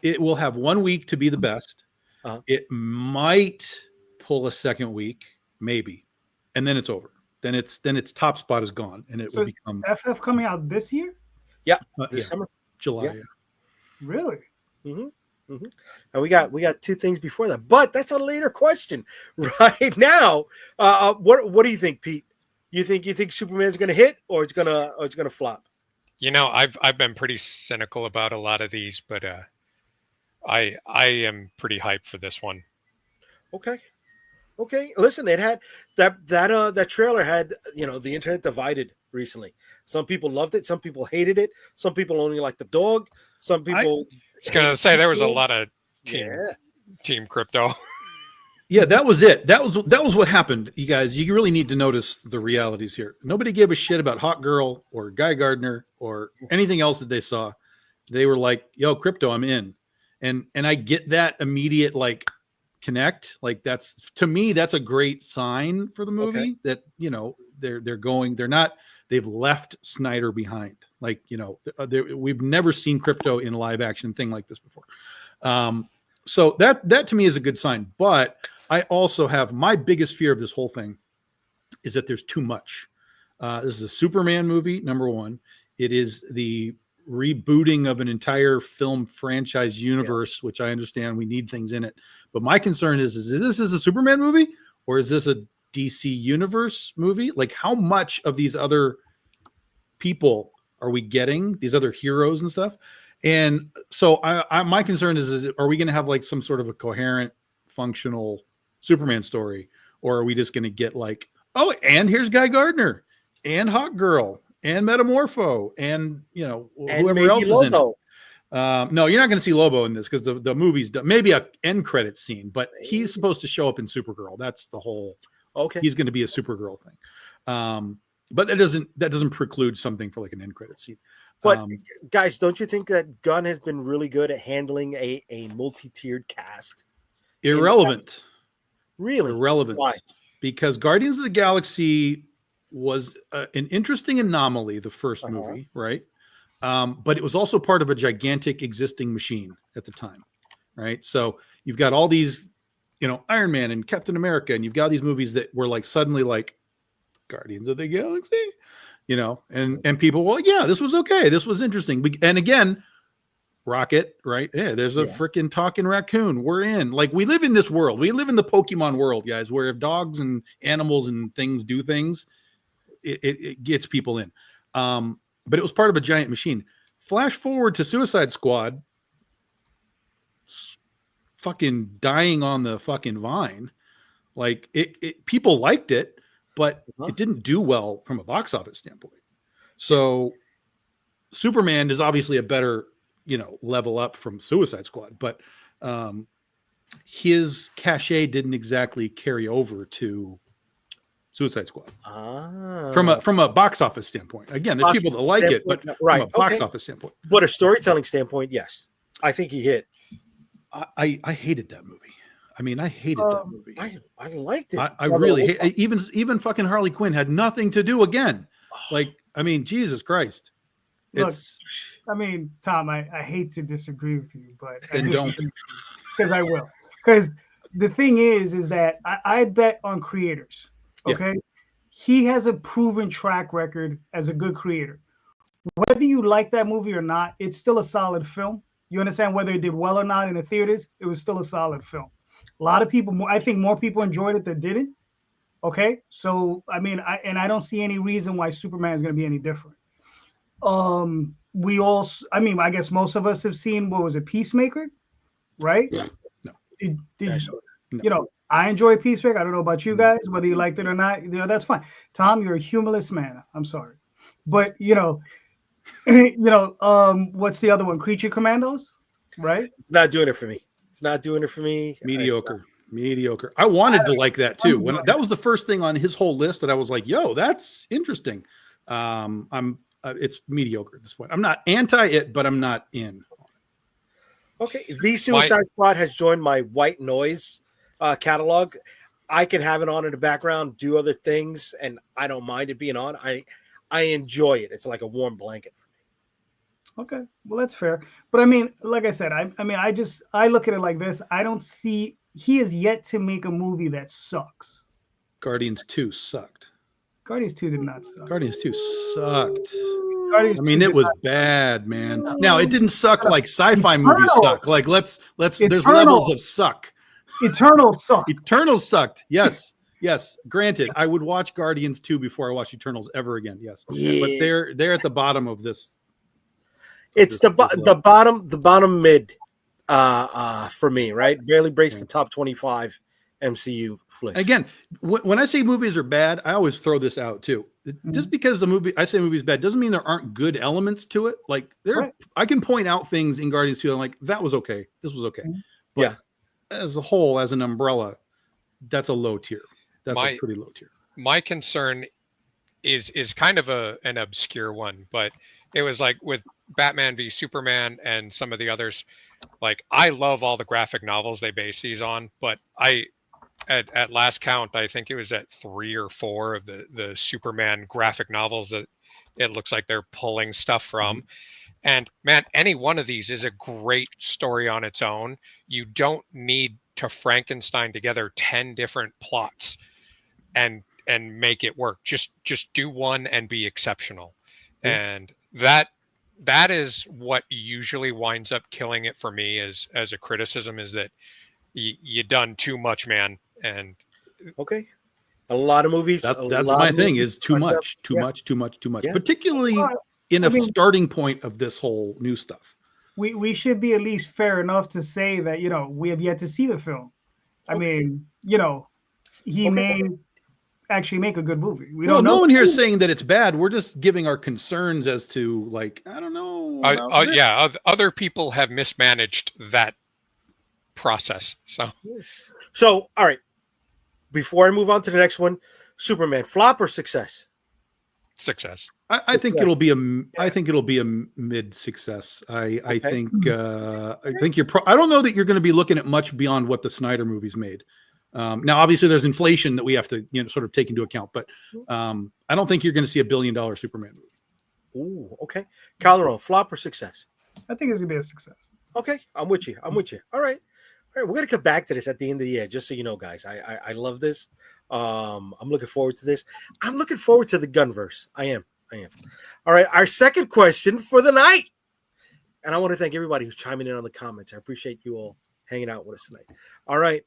it will have 1 week to be the best. It might pull a second week, maybe, and then it's over. Then its top spot is gone, and it will become FF coming out this year. Yeah, this summer, July. Yeah. Really? Mm-hmm. Mm-hmm. And we got 2 things before that, but that's a later question. Right now, what do you think, Pete? You think Superman's going to hit, or it's gonna flop? You know, I've been pretty cynical about a lot of these, but I am pretty hyped for this one. Okay. Listen, it had that trailer had the internet divided recently. Some people loved it, some people hated it, some people only liked the dog, some people. I was gonna say there was a lot of team crypto. Yeah, that was it. That was what happened, you guys. You really need to notice the realities here. Nobody gave a shit about Hot Girl or Guy Gardner or anything else that they saw. They were like, "Yo, crypto, I'm in," and I get that immediate connect. Like that's, to me, that's a great sign for the movie that they've left Snyder behind. We've never seen crypto in a live action thing like this before. So that to me is a good sign. But I also have my biggest fear of this whole thing is that there's too much. This is a Superman movie, number one. It is the rebooting of an entire film franchise universe, which I understand we need things in it. But my concern is this a Superman movie or is this a DC universe movie? Like, how much of these other people are we getting, these other heroes and stuff? And so my concern is are we going to have some sort of a coherent, functional Superman story, or are we just going to get and here's Guy Gardner and Hawk Girl and Metamorpho and whoever else is in it. No, you're not going to see Lobo in this because the movie's done. Maybe a end credit scene, but he's supposed to show up in Supergirl. That's the whole. Okay, he's going to be a Supergirl thing. But that doesn't preclude something for an end credit scene. But guys, don't you think that Gunn has been really good at handling a multi-tiered cast? Irrelevant. Really? Irrelevant. Why? Because Guardians of the Galaxy was an interesting anomaly, the first movie, right? But it was also part of a gigantic existing machine at the time, right? So you've got all these, Iron Man and Captain America, and you've got these movies that were suddenly Guardians of the Galaxy, and people were like, yeah, this was okay. This was interesting. And again, Rocket, right? Yeah, there's a freaking talking raccoon. We're in. We live in this world. We live in the Pokemon world, guys, where if dogs and animals and things do things, it gets people in. But it was part of a giant machine. Flash forward to Suicide Squad, fucking dying on the fucking vine. People liked it, but it didn't do well from a box office standpoint. So Superman is obviously a better, level up from Suicide Squad, but his cachet didn't exactly carry over to Suicide Squad from a box office standpoint. Again, there's people that like it, but from a box office standpoint. But a storytelling standpoint, yes, I think he hit. I hated that movie. I mean, I hated that movie. I liked it. I really hate, even fucking Harley Quinn had nothing to do again. Jesus Christ. Look, Tom, I hate to disagree with you, but then don't. Because I will. Because the thing is that I bet on creators. Okay, he has a proven track record as a good creator. Whether you like that movie or not, it's still a solid film. You understand whether it did well or not in the theaters, it was still a solid film. A lot of people, I think more people enjoyed it than didn't. Okay, so I don't see any reason why Superman is going to be any different. I guess most of us have seen, what was it, Peacemaker, right? No. I enjoy Peacemaker. I don't know about you guys, whether you liked it or not. That's fine. Tom, you're a humorless man. I'm sorry, but what's the other one? Creature Commandos, right? It's not doing it for me. Mediocre. I wanted to like that too. When that was the first thing on his whole list that I was like, "Yo, that's interesting." It's mediocre at this point. I'm not anti it, but I'm not in. Okay, the Suicide Squad has joined my white noise catalog. I can have it on in the background, do other things, and I don't mind it being on. I enjoy it. It's like a warm blanket for me. Okay, well that's fair. But I mean, like I said, I mean, I look at it like this. I don't see he is yet to make a movie that sucks. Guardians 2 sucked. Guardians 2 did not suck. Guardians 2 sucked. Guardians I 2 mean, it did was not bad, man. Now, it didn't suck like sci-fi movies Eternal. suck. Like there's Eternal. levels of suck. Eternal sucked. Eternals sucked. Yes. Yes. Granted, I would watch Guardians 2 before I watch Eternals ever again. Yes. Yeah. But they're at the bottom of this. It's the bottom mid for me, right? Barely breaks the top 25 MCU flicks. Again, when I say movies are bad, I always throw this out too. Just because I say movie is bad doesn't mean there aren't good elements to it. Like Right. I can point out things in Guardians 2. I'm like, that was okay. This was okay. But Yeah. as a whole, as an umbrella, that's a low tier. That's a pretty low tier. My concern is kind of an obscure one, but it was like with Batman v Superman and some of the others. Like, I love all the graphic novels they base these on, but at last count, I think it was at 3 or 4 of the Superman graphic novels that it looks like they're pulling stuff from. And man, any one of these is a great story on its own. You don't need to Frankenstein together 10 different plots and make it work. Just do one and be exceptional. And that is what usually winds up killing it for me as a criticism, is that you done too much, man. And okay, a lot of movies. That's my thing, is too much. Yeah. Particularly in a starting point of this whole new stuff. We should be at least fair enough to say that, you know, we have yet to see the film. I mean, you know, he may actually make a good movie. We don't know. No one here is saying that it's bad. We're just giving our concerns as to, like, I don't know. Other people have mismanaged that process. So, all right. Before I move on to the next one, Superman, flop or success? Success. I think it'll be a mid success. I think I don't know that you're going to be looking at much beyond what the Snyder movies made. Now, obviously, there's inflation that we have to sort of take into account, but I don't think you're going to see $1 billion Superman movie. Ooh, okay. Calderon, flop or success? I think it's gonna be a success. Okay, I'm with you. All right. We're gonna come back to this at the end of the year, just so you know, guys. I love this. I'm looking forward to this. I'm looking forward to the Gunverse. I am. All right. Our second question for the night, and I want to thank everybody who's chiming in on the comments. I appreciate you all hanging out with us tonight. All right.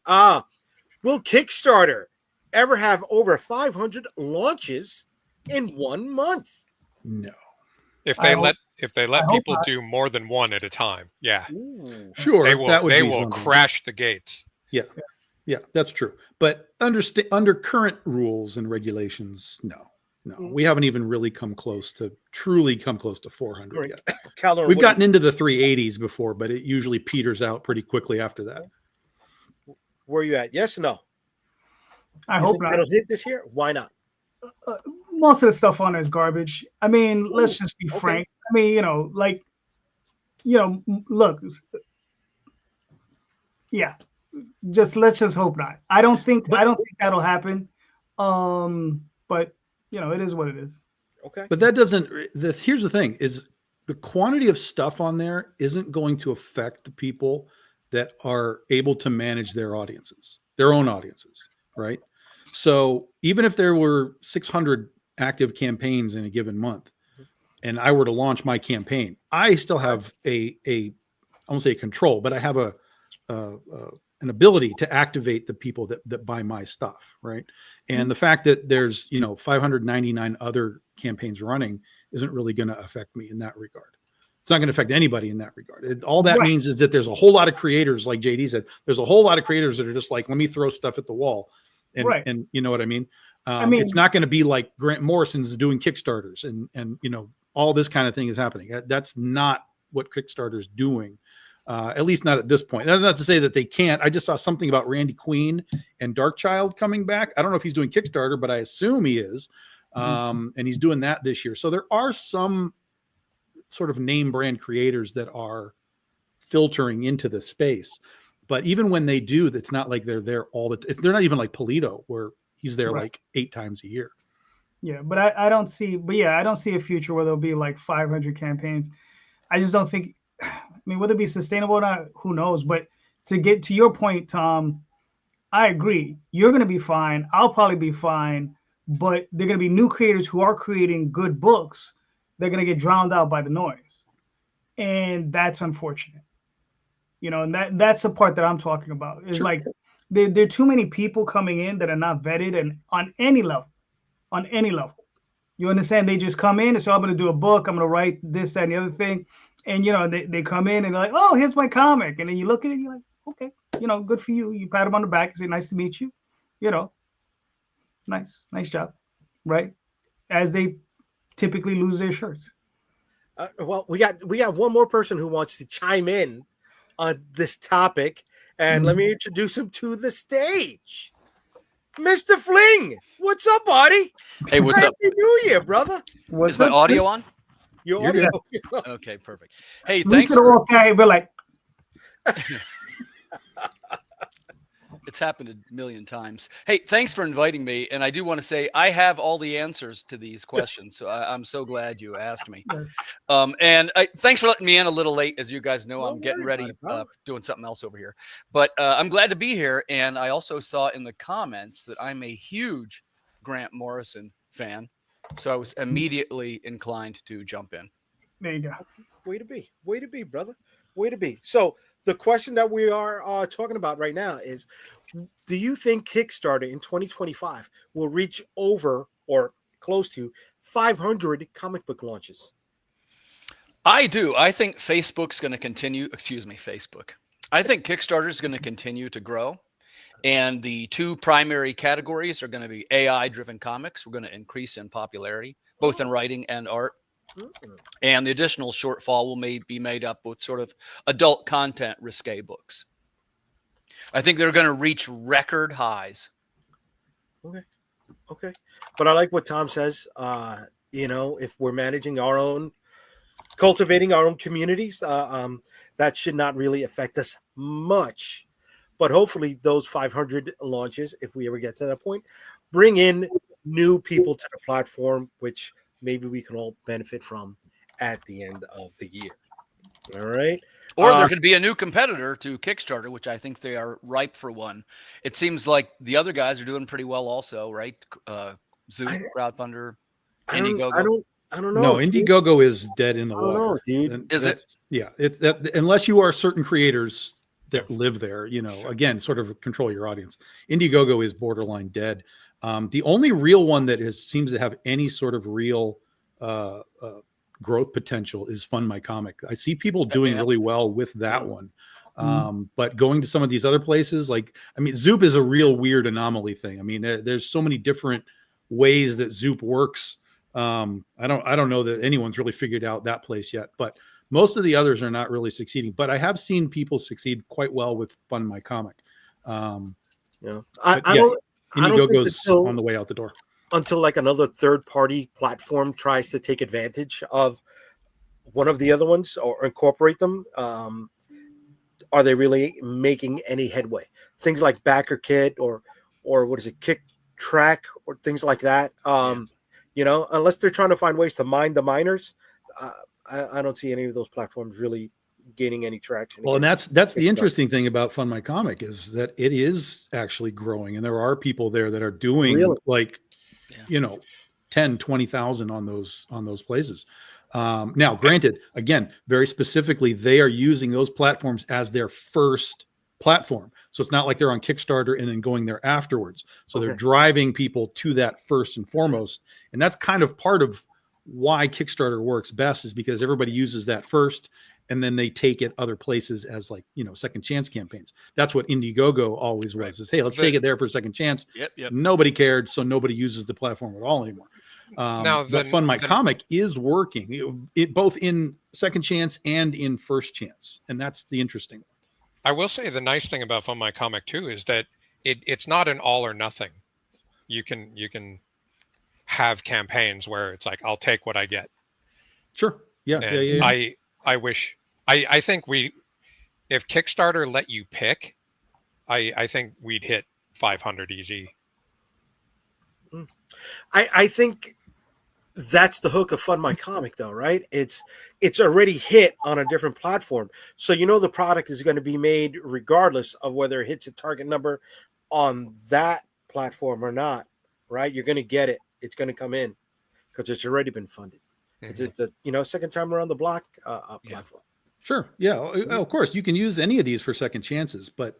Will Kickstarter ever have over 500 launches in 1 month? No. If they let people do more than one at a time, sure, they will crash the gates. Yeah, that's true. But under current rules and regulations, no, we haven't even really truly come close to 400 yet. Calderon, we've gotten into the 380s before, but it usually peters out pretty quickly after that. Where are you at? Yes or no? I hope not. It'll hit this year. Why not? Most of the stuff on there is garbage. I mean, let's just be frank. I mean, look, let's just hope not. I don't think that'll happen. But it is what it is. Okay. But that doesn't. Here's the thing: is the quantity of stuff on there isn't going to affect the people that are able to manage their own audiences, right? So even if there were 600 active campaigns in a given month, and I were to launch my campaign, I still have I won't say control, but I have an ability to activate the people that buy my stuff, right? And the fact that there's 599 other campaigns running isn't really going to affect me in that regard. It's not going to affect anybody in that regard. All that means is that there's a whole lot of creators, like JD said, there's a whole lot of creators that are just like, let me throw stuff at the wall. And you know what I mean? It's not going to be like Grant Morrison's doing Kickstarters and all this kind of thing is happening. That's not what Kickstarter's doing. At least not at this point. That's not to say that they can't. I just saw something about Randy Queen and Darkchild coming back. I don't know if he's doing Kickstarter, but I assume he is. And he's doing that this year. So there are some sort of name brand creators that are filtering into the space. But even when they do, it's not like they're there all the time. They're not even like Polito, where he's there like 8 times a year. Yeah, but I don't see a future where there'll be like 500 campaigns. I just don't think. I mean, whether it be sustainable or not, who knows? But to get to your point, Tom, I agree. You're going to be fine. I'll probably be fine. But they're going to be new creators who are creating good books. They're going to get drowned out by the noise, and that's unfortunate. And that's the part that I'm talking about. Is like there are too many people coming in that are not vetted and on any level. On any level. You understand? They just come in and so I'm going to do a book. I'm going to write this, that, and the other thing. And, they come in and they're like, oh, here's my comic. And then you look at it and you're like, okay, good for you. You pat them on the back and say, nice to meet you. Nice job. Right? As they typically lose their shirts. Well, we got one more person who wants to chime in on this topic. And let me introduce him to the stage. Mr. Fling, what's up, buddy? Hey, what's up? Happy New Year, brother. What's Is my up? audio on? Your You're audio. Okay, perfect. Hey, We thanks could for all say, but like, it's happened a million times. Hey, thanks for inviting me. And I do want to say I have all the answers to these questions. So I'm so glad you asked me. Thanks for letting me in a little late. As you guys know, I'm getting ready, doing something else over here. But I'm glad to be here. And I also saw in the comments that I'm a huge Grant Morrison fan. So I was immediately inclined to jump in. there you go. Way to be, brother. Way to be. So the question that we are talking about right now is, do you think Kickstarter in 2025 will reach over or close to 500 comic book launches? I do. I think Facebook's going to continue. Facebook. I think Kickstarter is going to continue to grow. And the two primary categories are going to be AI-driven comics. We're going to increase in popularity, both in writing and art. And the additional shortfall will be made up with sort of adult content risque books. I think they're going to reach record highs. Okay. But I like what Tom says. If we're managing cultivating our own communities, that should not really affect us much. But hopefully those 500 launches, if we ever get to that point, bring in new people to the platform, which maybe we can all benefit from at the end of the year. All right. Or there could be a new competitor to Kickstarter, which I think they are ripe for one. It seems like the other guys are doing pretty well also, right? Zoom, Crowdfunder, Indiegogo. I don't know. No, Indiegogo is dead in the I don't water. know, dude. Is it? Yeah. Unless you are certain creators that live there, again, sort of control your audience. Indiegogo is borderline dead. The only real one that seems to have any sort of real growth potential is Fund My Comic. I see people doing really well with that one. But going to some of these other places, Zoop is a real weird anomaly thing. I mean, there's so many different ways that Zoop works. I don't know that anyone's really figured out that place yet, but most of the others are not really succeeding. But I have seen people succeed quite well with Fund My Comic. Indiegogo's on the way out the door. Until like another third-party platform tries to take advantage of one of the other ones or incorporate them, are they really making any headway? Things like Backer Kit or what is it, Kick Track or things like that. Unless they're trying to find ways to mine the miners, I don't see any of those platforms really gaining any traction. Well, and that's the interesting thing about Fund My Comic is that it is actually growing, and there are people there that are doing 10, 20,000 on those places. Now, granted, again, very specifically, they are using those platforms as their first platform. So it's not like they're on Kickstarter and then going there afterwards. So they're driving people to that first and foremost. And that's kind of part of why Kickstarter works best, is because everybody uses that first and then they take it other places as second chance campaigns. That's what Indiegogo always was, is, hey, let's take it there for a second chance. Yep. Nobody cared, so nobody uses the platform at all anymore. But Fund My Comic is working, it both in second chance and in first chance. And that's the interesting one. I will say the nice thing about Fund My Comic too is that it's not an all or nothing. You can have campaigns where it's like, I'll take what I get. Sure. Yeah. I think if Kickstarter let you pick, I think we'd hit 500 easy. I think that's the hook of Fund My Comic, though, right? It's already hit on a different platform, so you know the product is going to be made regardless of whether it hits a target number on that platform or not, right? You're going to get it. It's going to come in because it's already been funded. Mhm. It's a second time around the block platform. Sure. Yeah. Of course, you can use any of these for second chances, but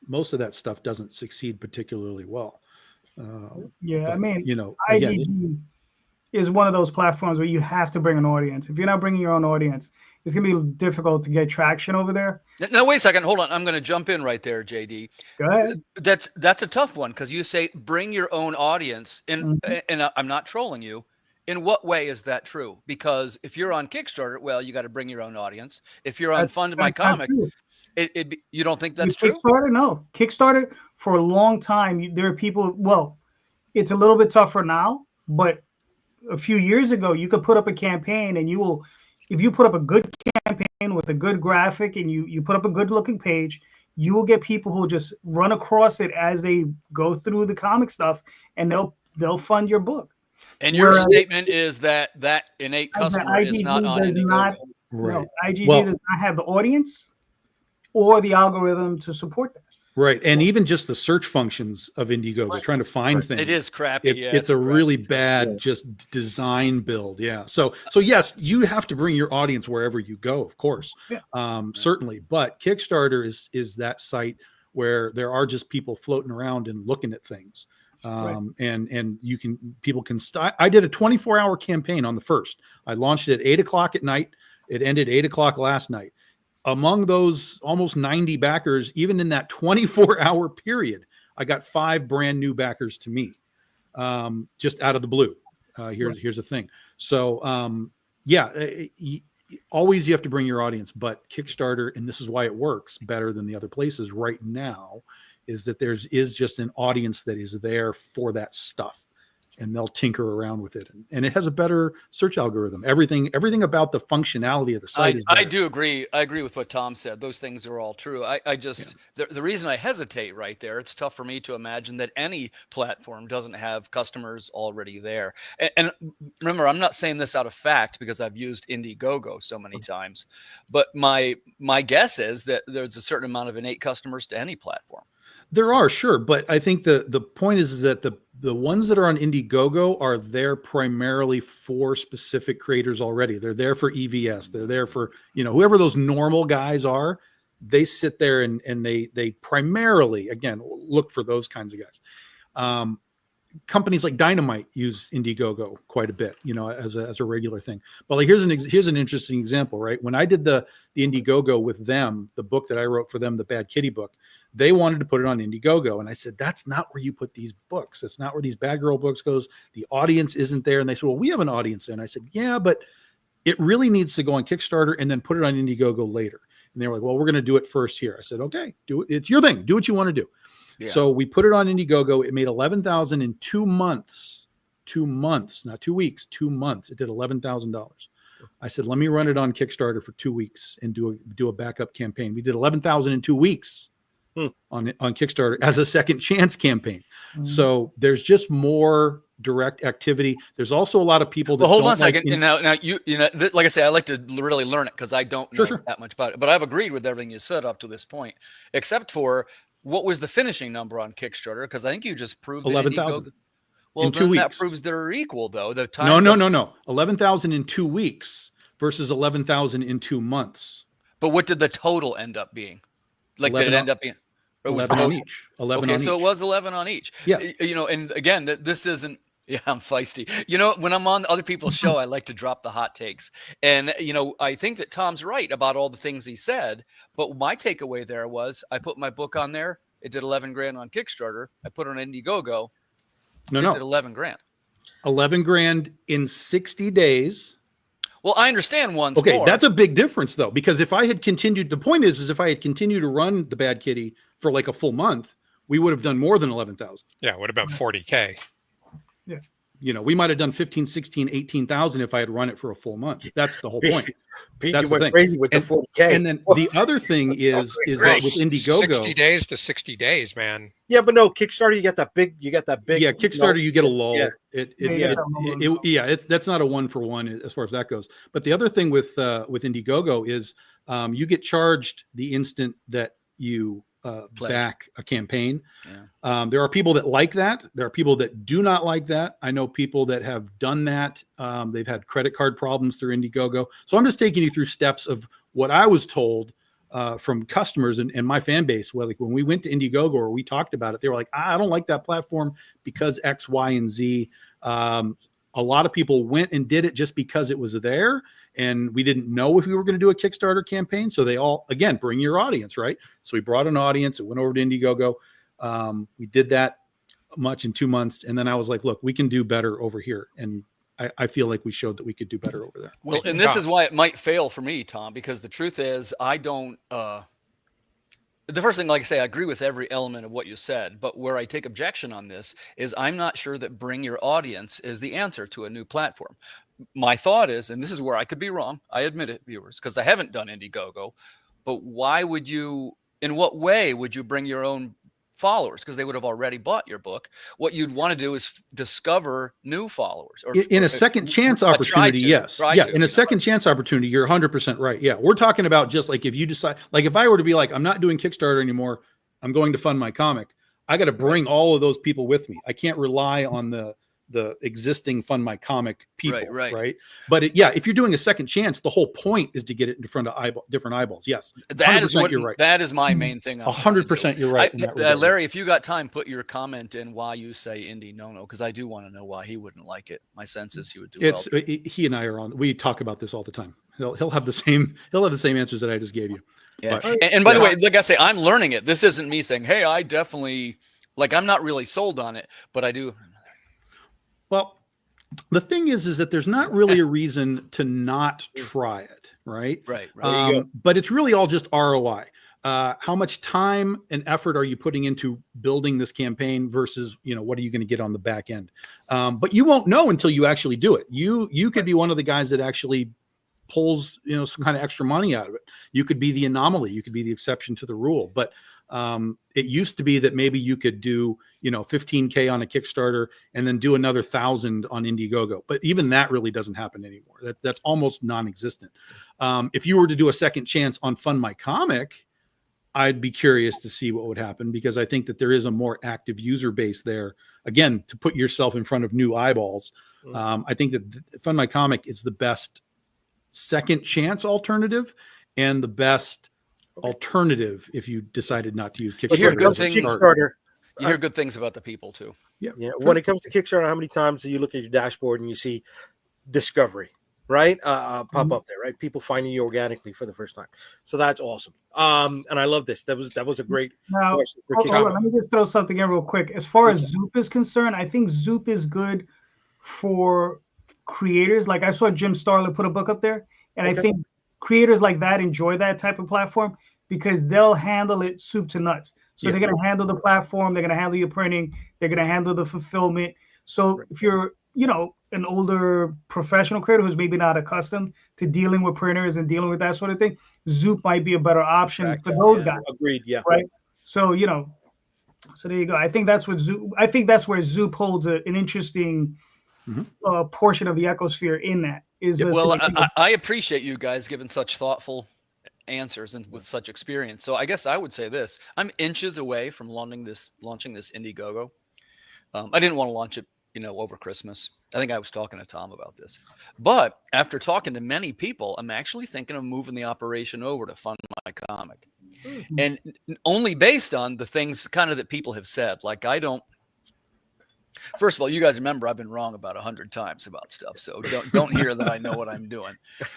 most of that stuff doesn't succeed particularly well. Yeah, I but, mean, you know, again, IGG is one of those platforms where you have to bring an audience. If you're not bringing your own audience, it's going to be difficult to get traction over there. Now, wait a second. Hold on. I'm going to jump in right there, JD. Go ahead. That's a tough one because you say bring your own audience, and I'm not trolling you. In what way is that true? Because if you're on Kickstarter, well, you got to bring your own audience. If you're on Fund My That's not Comic, true. you don't think that's With true? Kickstarter, no. Kickstarter, for a long time, there are people, well, it's a little bit tougher now, but a few years ago, you could put up a campaign and if you put up a good campaign with a good graphic and you put up a good looking page, you will get people who just run across it as they go through the comic stuff, and they'll fund your book. And your statement is that innate The customer is not on does not, Indiegogo. right. no, IGG does not have the audience or the algorithm to support that. Right. And even just the search functions of Indiegogo, trying to find things. It is crappy. It's a really bad just design build. Yeah. So yes, you have to bring your audience wherever you go, of course. Yeah. Certainly. But Kickstarter is that site where there are just people floating around and looking at things. And people can I did a 24-hour campaign on the first. I launched it at 8:00 at night. It ended 8:00 last night. Among those almost 90 backers, even in that 24-hour period, I got 5 brand new backers to me, just out of the blue. Here's the thing. So always you have to bring your audience, but Kickstarter, and this is why it works better than the other places right now, is that is just an audience that is there for that stuff, and they'll tinker around with it, and it has a better search algorithm. Everything about the functionality of the site is better. I do agree. I agree with what Tom said. Those things are all true. I just the reason I hesitate right there, it's tough for me to imagine that any platform doesn't have customers already there. And remember, I'm not saying this out of fact because I've used Indiegogo so many times, but my guess is that there's a certain amount of innate customers to any platform. There are, sure, but I think the point is that the ones that are on Indiegogo are there primarily for specific creators already. They're there for EVS. They're there for, whoever those normal guys are. They sit there and they primarily, again, look for those kinds of guys. Companies like Dynamite use Indiegogo quite a bit, as a regular thing. But like here's an interesting example, right? When I did the Indiegogo with them, the book that I wrote for them, the Bad Kitty book, they wanted to put it on Indiegogo. And I said, that's not where you put these books. That's not where these Bad Girl books goes. The audience isn't there. And they said, well, we have an audience. And I said, yeah, but it really needs to go on Kickstarter and then put it on Indiegogo later. And they were like, well, we're going to do it first here. I said, okay, do it. It's your thing. Do what you want to do. Yeah. So we put it on Indiegogo. It made $11,000 in 2 months. 2 months, not 2 weeks, 2 months. It did $11,000. I said, let me run it on Kickstarter for 2 weeks and do a backup campaign. We did $11,000 in 2 weeks on Kickstarter as a second chance campaign. So there's just more direct activity. There's also a lot of people that hold on a second. Now you like I say, I like to really learn it because I don't know that much about it. But I've agreed with everything you said up to this point, except for what was the finishing number on Kickstarter? Because I think you just proved 11,000. Well, in 2 weeks. That proves they're equal, though. The time No. 11,000 in 2 weeks versus 11,000 in 2 months. But what did the total end up being? Like, did it end up being 11 on each? 11 okay, on so each. it was 11 on each. Yeah. And again, this isn't. Yeah, I'm feisty. When I'm on other people's show, I like to drop the hot takes. And, I think that Tom's right about all the things he said. But my takeaway there was I put my book on there. It did 11 grand on Kickstarter. I put it on Indiegogo. It did 11 grand. 11 grand in 60 days. Well, I understand once more. Okay, that's a big difference, though, because if I had continued, the point is if I had continued to run the Bad Kitty for like a full month, we would have done more than 11,000. Yeah, it would have been 40K. Yeah. We might have done 15, 16, 18,000 if I had run it for a full month. That's the whole point. Pete, That's you the went thing. crazy with the And- 40K. And then the other thing is that with 60 Indiegogo, days to 60 days, man. Yeah, but no, Kickstarter, you got that big. yeah, Kickstarter, you get a lull. Yeah. It's that's not a 1-for-1 as far as that goes. But the other thing with Indiegogo is you get charged the instant that you back a campaign. Yeah. There are people that like that. There are people that do not like that. I know people that have done that. They've had credit card problems through Indiegogo. So I'm just taking you through steps of what I was told from customers and my fan base. Well, like when we went to Indiegogo or we talked about it, they were like, I don't like that platform because X, Y, and Z. A lot of people went and did it just because it was there, and we didn't know if we were going to do a Kickstarter campaign. So they all, again, bring your audience, right? So we brought an audience. It went over to Indiegogo. We did that much in 2 months, and then I was like, look, we can do better over here, and I feel like we showed that we could do better over there. Well, and this is why it might fail for me, Tom, because the truth is I don't the first thing, like I say, I agree with every element of what you said, but where I take objection on this is I'm not sure that bring your audience is the answer to a new platform. My thought is, and this is where I could be wrong, I admit it, viewers, because I haven't done Indiegogo, but why would you, in what way would you bring your own followers? Because they would have already bought your book. What you'd want to do is discover new followers. Or in a second chance opportunity, yes. In a second chance opportunity, you're 100% right. Yeah, we're talking about just like if you decide, like if I were to be like, I'm not doing Kickstarter anymore, I'm going to fund my comic, I got to bring all of those people with me. I can't rely on the existing fund my comic people, right? But if you're doing a second chance, the whole point is to get it in front of different eyeballs. Yes, that is what you're right. That is my main thing. 100% you're right. Larry, if you got time, put your comment in why you say Indy no, because I do want to know why he wouldn't like it. My sense is he would do well. He and I are on. We talk about this all the time. He'll have the same answers that I just gave you. Yeah. And by the way, like I say, I'm learning it. This isn't me saying, hey, I definitely I'm not really sold on it, but I do. Well, the thing is that there's not really a reason to not try it, right? Right. But it's really all just ROI. How much time and effort are you putting into building this campaign versus, what are you going to get on the back end? But you won't know until you actually do it. You could be one of the guys that actually pulls, some kind of extra money out of it. You could be the anomaly. You could be the exception to the rule. But it used to be that maybe you could do, 15K on a Kickstarter and then do another 1,000 on Indiegogo. But even that really doesn't happen anymore. That's almost non-existent. If you were to do a second chance on Fund My Comic, I'd be curious to see what would happen, because I think that there is a more active user base there. Again, to put yourself in front of new eyeballs. I think that Fund My Comic is the best second chance alternative and the best alternative if you decided not to use Kickstarter. You hear good things about the people too. Yeah. When it comes to Kickstarter, how many times do you look at your dashboard and you see discovery, right? Pop up there, right? People finding you organically for the first time. So that's awesome. And I love this. That was a great question for Kickstarter. Let me just throw something in real quick. As far as Zoop is concerned, I think Zoop is good for creators. Like I saw Jim Starlin put a book up there, and I think creators like that enjoy that type of platform because they'll handle it soup to nuts. So they're going to handle the platform, they're going to handle your printing, they're going to handle the fulfillment. So if you're, an older professional creator who's maybe not accustomed to dealing with printers and dealing with that sort of thing, Zoop might be a better option for those guys. Agreed. Yeah. Right. So, so there you go. I think that's where Zoop holds an interesting portion of the ecosphere in that. I appreciate you guys giving such thoughtful answers and with such experience. So I guess I would say this: I'm inches away from launching this Indiegogo. I didn't want to launch it, over Christmas. I think I was talking to Tom about this, but after talking to many people, I'm actually thinking of moving the operation over to Fund My Comic, and only based on the things kind of that people have said. Like first of all, you guys remember I've been wrong about 100 times about stuff, so don't hear that I know what I'm doing.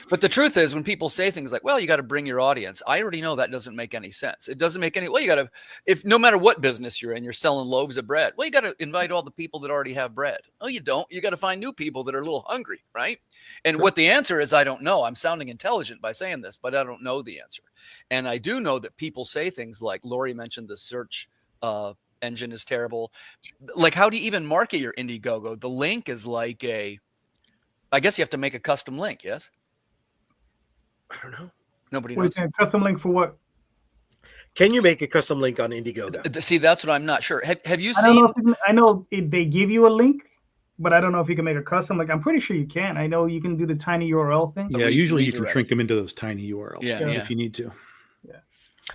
But the truth is, when people say things like, "Well, you got to bring your audience," I already know that doesn't make any sense. It doesn't make any. Well, you got to, if no matter what business you're in, you're selling loaves of bread. Well, you got to invite all the people that already have bread. Oh, you don't. You got to find new people that are a little hungry, right? And what the answer is, I don't know. I'm sounding intelligent by saying this, but I don't know the answer. And I do know that people say things like Lori mentioned the search engine is terrible. Like, how do you even market your Indiegogo? The link is I guess you have to make a custom link. Yes. I don't know. Nobody What are you knows. saying? Custom link for what? Can you make a custom link on Indiegogo? See, that's what I'm not sure. Have you I don't know. seen? I know they give you a link, but I don't know if you can make a custom link. I'm pretty sure you can. I know you can do the tiny URL thing. Yeah, usually you can redirect. shrink them into those tiny URL Yeah, things yeah. if you need to.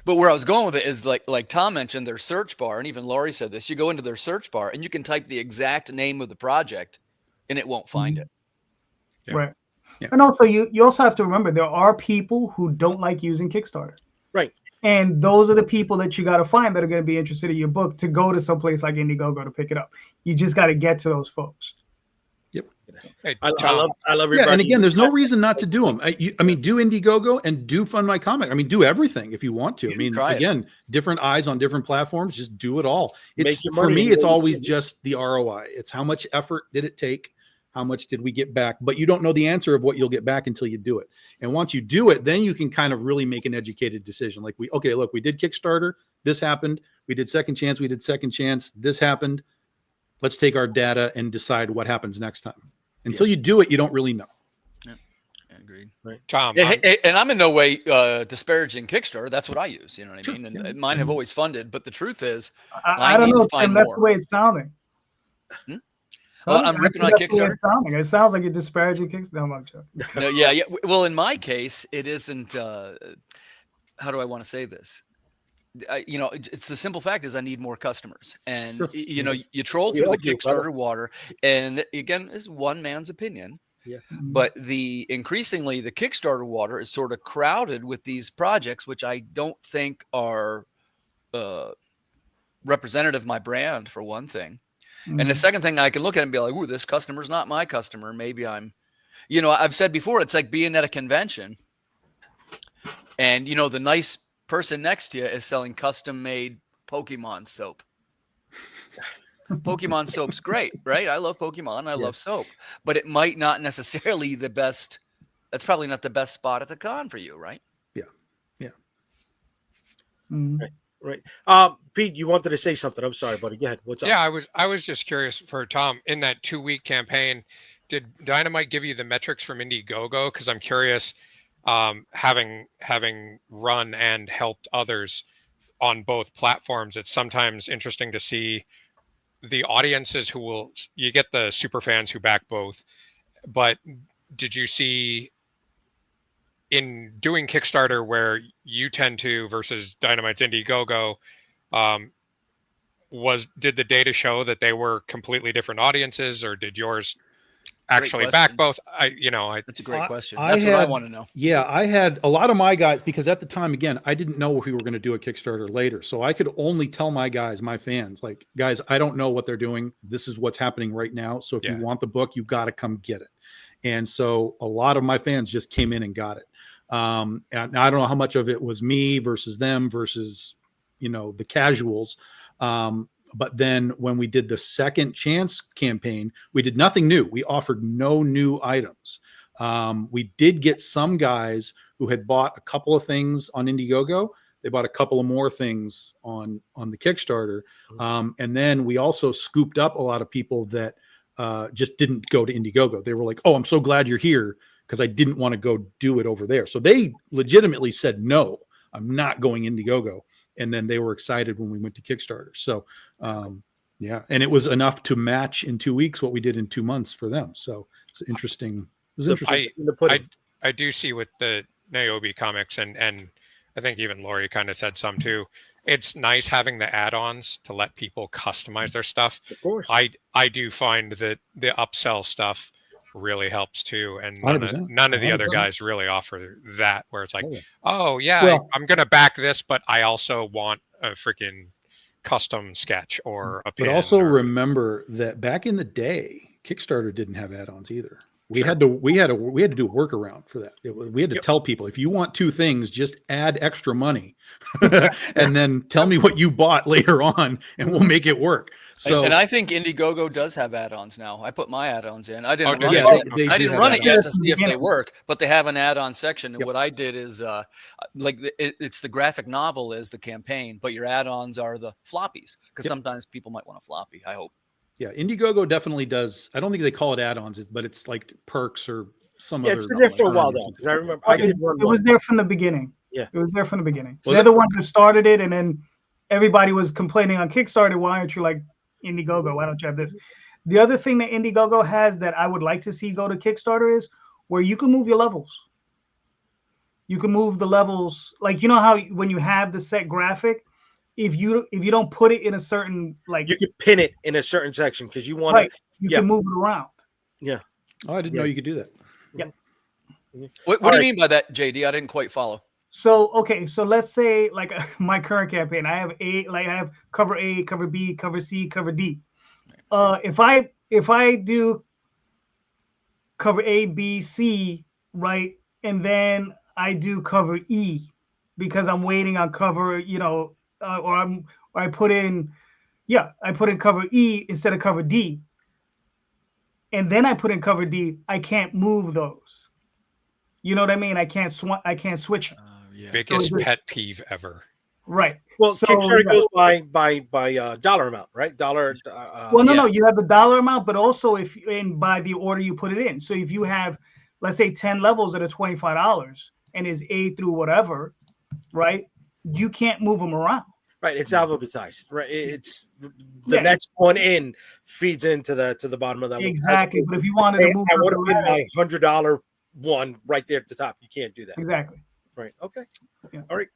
But where I was going with it is like Tom mentioned their search bar, and even Laurie said this. You go into their search bar and you can type the exact name of the project, and it won't find it. Yeah. Right. Yeah. And also you also have to remember there are people who don't like using Kickstarter. Right. And those are the people that you got to find that are going to be interested in your book to go to someplace like Indiegogo to pick it up. You just got to get to those folks. Hey, I Tom, love Yeah, everybody. and again, there's no reason not to do them. I mean, do Indiegogo and do Fund My Comic. I mean, do everything if you want to. I mean, try it. again, different eyes on different platforms. Just do it all. Make It's your for money me. any It's way you always can. just the ROI. It's how much effort did it take? How much did we get back? But you don't know the answer of what you'll get back until you do it. And once you do it, then you can kind of really make an educated decision. Like we did Kickstarter. This happened. We did Second Chance. We did Second Chance. This happened. Let's take our data and decide what happens next time. Until you do it, you don't really know. Yeah, agreed. Tom, And I'm in no way disparaging Kickstarter. That's what I use. You know what I mean? And mine have always funded. But the truth is, I I don't need know, to find Tim, that's more. the way it's sounding. I'm ripping on That's the way Kickstarter. it's sounding. It sounds like you're disparaging Kickstarter. No, I'm joking. No, yeah. Well, in my case, it isn't. How do I want to say this? It's the simple fact is I need more customers, and you troll We through all the do, brother. Kickstarter water, and again, it's one man's opinion. Yeah. But increasingly the Kickstarter water is sort of crowded with these projects, which I don't think are representative of my brand, for one thing. And the second thing, I can look at it and be like, "Ooh, this customer's not my customer. Maybe I'm," I've said before, it's like being at a convention, and the nice person next to you is selling custom-made Pokemon soap. Pokemon soap's great, right? I love Pokemon. I love soap, but it might not necessarily the best. That's probably not the best spot at the con for you, right? Yeah. Right. Pete, you wanted to say something. I'm sorry, buddy. Go ahead. What's up? yeah, I was just curious for Tom in that 2-week campaign. Did Dynamite give you the metrics from Indiegogo? Because I'm curious, having run and helped others on both platforms, it's sometimes interesting to see the audiences you get the super fans who back both, but did you see in doing Kickstarter where you tend to versus Dynamite's Indiegogo, did the data show that they were completely different audiences, or did yours actually back both? That's a great question. I That's what I want to know. Yeah, I had a lot of my guys, because at the time, again, I didn't know if we were going to do a Kickstarter later. So I could only tell my guys, my fans, like, guys, I don't know what they're doing. This is what's happening right now. So if you want the book, you got to come get it. And so a lot of my fans just came in and got it. And I don't know how much of it was me versus them versus, the casuals. But then when we did the Second Chance campaign, we did nothing new. We offered no new items. We did get some guys who had bought a couple of things on Indiegogo. They bought a couple of more things on the Kickstarter. And then we also scooped up a lot of people that just didn't go to Indiegogo. They were like, "Oh, I'm so glad you're here because I didn't want to go do it over there." So they legitimately said, "No, I'm not going Indiegogo." And then they were excited when we went to Kickstarter. So, yeah. And it was enough to match in 2 weeks what we did in 2 months for them. So it's interesting. It was interesting. I do see with the Niobe comics, and I think even Laurie kind of said some too. It's nice having the add-ons to let people customize their stuff. Of course. I do find that the upsell stuff really helps too, and none of the 100%. other guys really offer that, where it's like, Well, I'm gonna back this, but I also want a freaking custom sketch or a pin. But also remember that back in the day, Kickstarter didn't have add-ons either. We had to do a workaround for that. We had to tell people, if you want 2 things, just add extra money, and then tell me what you bought later on, and we'll make it work. So, and I think Indiegogo does have add-ons now. I put my add-ons in. I didn't do run they? it. I didn't run it yet to see if they work, but they have an add-on section. And Yep. what I did is, it's the graphic novel is the campaign, but your add-ons are the floppies, because sometimes people might want a floppy. I hope. yeah, Indiegogo definitely does. I don't think they call it add-ons, but it's like perks or some Yeah, other. it's been there for a term while or though, something. because I remember I did one. It was there from the beginning. Yeah. It was there from the beginning. Was They're it? the ones that started it, and then everybody was complaining on Kickstarter. Why aren't you like Indiegogo? Why don't you have this? The other thing that Indiegogo has that I would like to see go to Kickstarter is where you can move your levels. You can move the levels, like you know how when you have the set graphic, if you don't put it in a certain like You could pin it in a certain section because you want right, to. you yeah. can move it around. Yeah. Oh, I didn't Yeah. know you could do that. What do you mean by that, JD? I didn't quite follow. So okay, so let's say like my current campaign, I have cover A, cover B, cover C, cover D. If I do cover A, B, C, right, and then I do cover E because I'm waiting on cover, or I put in cover E instead of cover D, and then I put in cover D. I can't move those. You know what I mean? I can't switch them. Yeah. Biggest So pet peeve ever. Right. Well, So, Kickstarter yeah. goes by dollar amount, right? Dollar. Well, no, yeah. no. You have the dollar amount, but also by the order you put it in. So if you have, let's say, 10 levels that are $25 and is A through whatever, right? You can't move them around. Right, it's alphabetized. Right, it's the Yeah. next one in feeds into the bottom of that. Exactly. But if you wanted to move I them want to put around, my $100 one right there at the top. You can't do that. exactly. Right. Okay. Yeah. All right.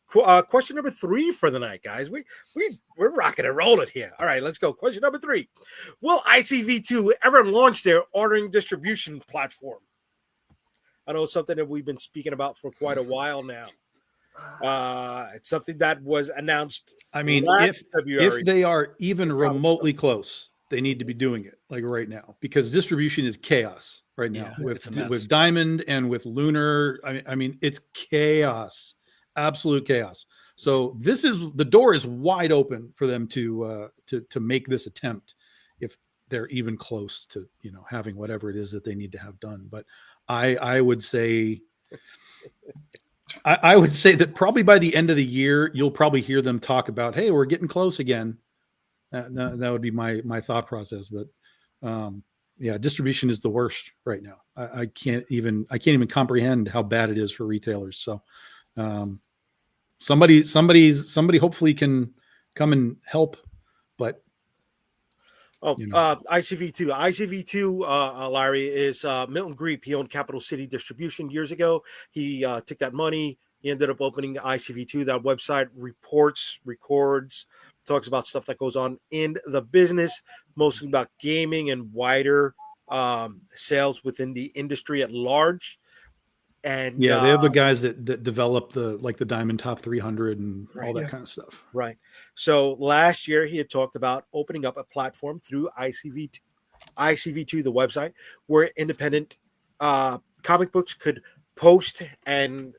Question number 3 for the night, guys. We're rocking and rolling here. All right, let's go. Question number 3: Will ICV2 ever launch their ordering distribution platform? I know it's something that we've been speaking about for quite a while now. It's something that was announced. I mean, last February. if they are even remotely close, they need to be doing it like right now because distribution is chaos right now Yeah, it's a mess. with Diamond and with Lunar. I mean, it's chaos, absolute chaos. So the door is wide open for them to make this attempt if they're even close to having whatever it is that they need to have done. But I would say. I would say that probably by the end of the year, you'll probably hear them talk about, "Hey, we're getting close again." That would be my thought process. But yeah, distribution is the worst right now. I can't even comprehend how bad it is for retailers. So somebody hopefully can come and help. But ICV2, Larry, is Milton Greep. He owned Capital City Distribution years ago. He took that money. He ended up opening ICV2. That website records, talks about stuff that goes on in the business, mostly about gaming and wider sales within the industry at large. And yeah, they have the guys that develop the Diamond Top 300 and all that kind of stuff. Right. So last year he had talked about opening up a platform through ICV2, the website, where independent comic books could post and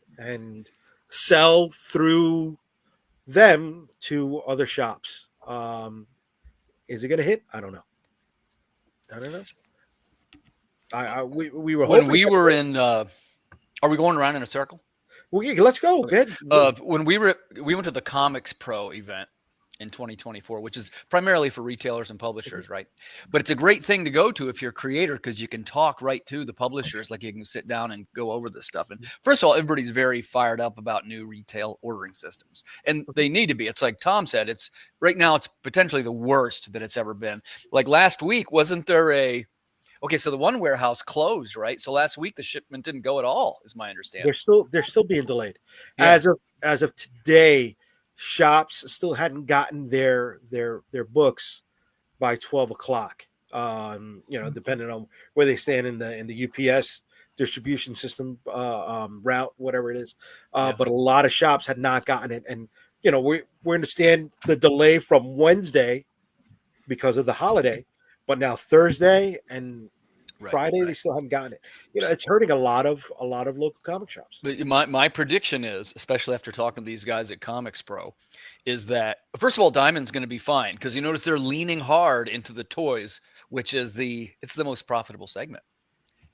sell through them to other shops. Is it going to hit? I don't know. We were when hoping we were in. Are we going around in a circle? Well, yeah, let's go. Okay. Good. When we went to the Comics Pro event in 2024, which is primarily for retailers and publishers, right? But it's a great thing to go to if you're a creator because you can talk right to the publishers, like you can sit down and go over this stuff. And first of all, everybody's very fired up about new retail ordering systems, and they need to be. It's like Tom said, it's right now it's potentially the worst that it's ever been. Like last week, wasn't there Okay, so the one warehouse closed, right? So last week the shipment didn't go at all, is my understanding. They're still being delayed. Yeah. As of today, shops still hadn't gotten their books by 12 o'clock. Depending on where they stand in the UPS distribution system route, whatever it is. But a lot of shops had not gotten it, and we understand the delay from Wednesday because of the holiday, but now Thursday and Friday they still haven't gotten it. It's hurting a lot of local comic shops. But my prediction is, especially after talking to these guys at Comics Pro, is that first of all, Diamond's going to be fine because you notice they're leaning hard into the toys, which is it's the most profitable segment.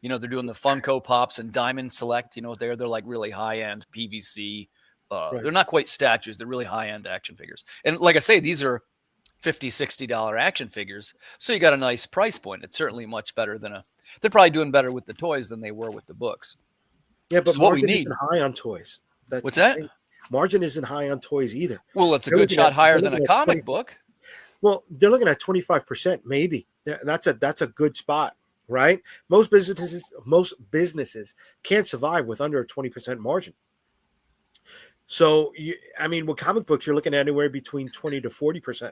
They're doing the Funko Pops and Diamond Select. They're like really high end PVC. They're not quite statues; they're really high end action figures. And like I say, these are $50, $60 action figures, so you got a nice price point. It's certainly much better than They're probably doing better with the toys than they were with the books. Yeah, but So what we margin need- isn't high on toys. That's What's the that? thing. Margin isn't high on toys either. Well, it's a They're good looking shot at- higher they're than a looking at comic 20 book. Well, they're looking at 25%, maybe. That's a good spot, right? Most businesses can't survive with under a 20% margin. So, with comic books, you're looking at anywhere between 20 to 40%,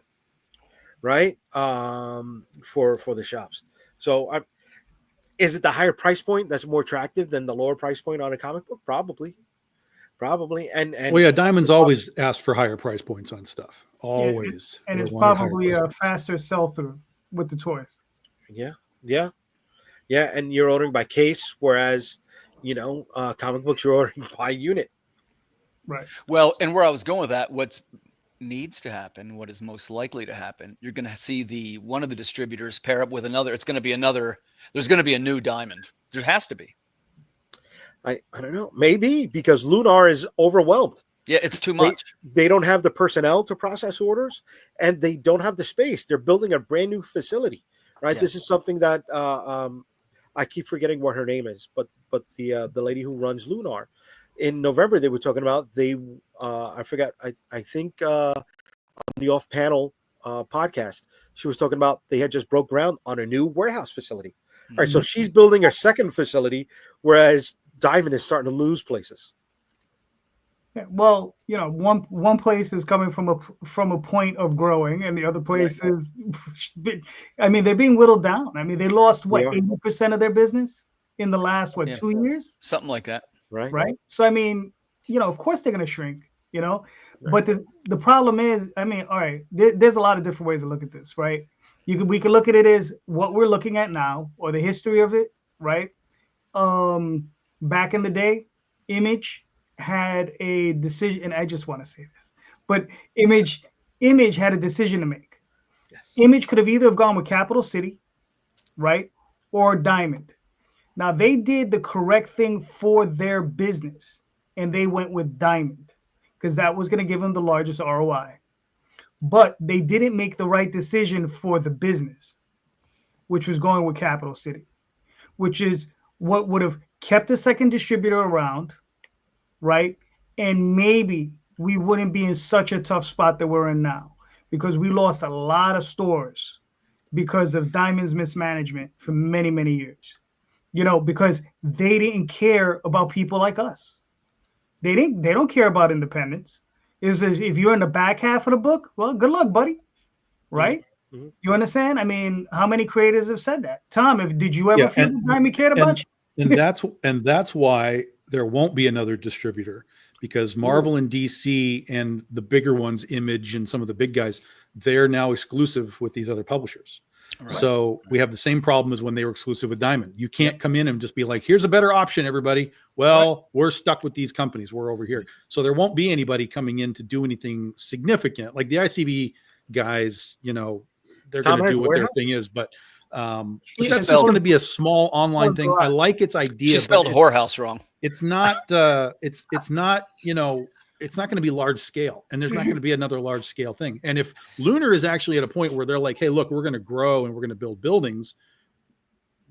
right? For the shops. So, is it the higher price point that's more attractive than the lower price point on a comic book? Probably. And Well, yeah, Diamond's always asked for higher price points on stuff. Always. And They it's wanted higher probably price a points. faster sell through with the toys. Yeah. And you're ordering by case, whereas, comic books you're ordering by unit. Right. Well, and where I was going with that, what needs to happen, what is most likely to happen, you're going to see one of the distributors pair up with another. It's going to be there's going to be a new Diamond. There has to be. I don't know. Maybe because Lunar is overwhelmed. Yeah, it's too much. They don't have the personnel to process orders, and they don't have the space. They're building a brand new facility, right? Yeah. This is something that I keep forgetting what her name is, but the lady who runs Lunar, in November they were talking about I forgot. I think on the off panel podcast she was talking about they had just broke ground on a new warehouse facility. All right, so she's building a second facility, whereas Diamond is starting to lose places. Yeah, well, one place is coming from a point of growing, and the other place is, they're being whittled down. They lost 80% of their business in the last 2 years, something like that. Right. So of course they're going to shrink. But the problem is, all right, there's a lot of different ways to look at this, right? We can look at it as what we're looking at now, or the history of it, right? Back in the day, Image had a decision, and I just want to say this, but Image had a decision to make. Yes. Image could have either gone with Capital City, right, or Diamond. Now they did the correct thing for their business, and they went with Diamond because that was going to give them the largest ROI. But they didn't make the right decision for the business, which was going with Capital City, which is what would have kept a second distributor around, right? And maybe we wouldn't be in such a tough spot that we're in now, because we lost a lot of stores because of Diamond's mismanagement for many, many years. Because they didn't care about people like us. They don't care about independence. It was if you're in the back half of the book, well, good luck, buddy. Right? Mm-hmm. You understand? How many creators have said that? Tom, did you ever feel that Diamond cared about you? And that's why there won't be another distributor, because Marvel and DC and the bigger ones, Image and some of the big guys, they're now exclusive with these other publishers. Right. So we have the same problem as when they were exclusive with Diamond. You can't come in and just be like, here's a better option, everybody. Well, we're stuck with these companies. We're over here. So there won't be anybody coming in to do anything significant. Like the ICV guys, they're going to do what their thing is, but that's just going to be a small online thing. I like its idea. She spelled whorehouse wrong. It's not, it's not, it's not going to be large scale, and there's not going to be another large scale thing. And if Lunar is actually at a point where they're like, hey, look, we're going to grow and we're going to build buildings,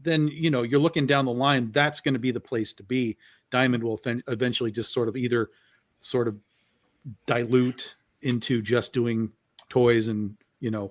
then, you're looking down the line, that's going to be the place to be. Diamond will eventually just sort of dilute into just doing toys and,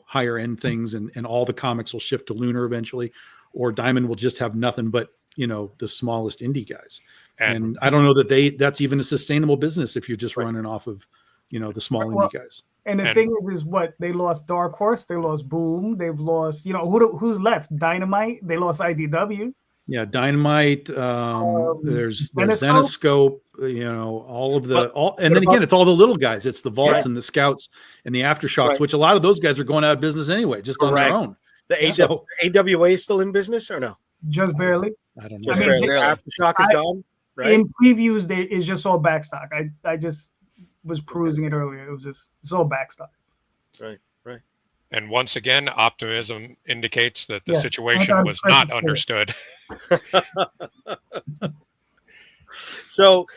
higher end things, and all the comics will shift to Lunar eventually, or Diamond will just have nothing but, the smallest indie guys. And I don't know that that's even a sustainable business if you're just running off of, the small indie guys. And the thing is what they lost Dark Horse, they lost Boom, they've lost, who's left? Dynamite, they lost IDW. Yeah, Dynamite. There's Zenoscope. All of and then again, it's all the little guys. It's the Vaults and the Scouts and the Aftershocks, which a lot of those guys are going out of business anyway, just on their own. The AWA is still in business or no? Just barely. I don't know. Just barely. Aftershock is gone. Right? In previews, it's just all backstock. I just was perusing it earlier. It's all backstock. Right. And once again, optimism indicates that the situation was not understood. So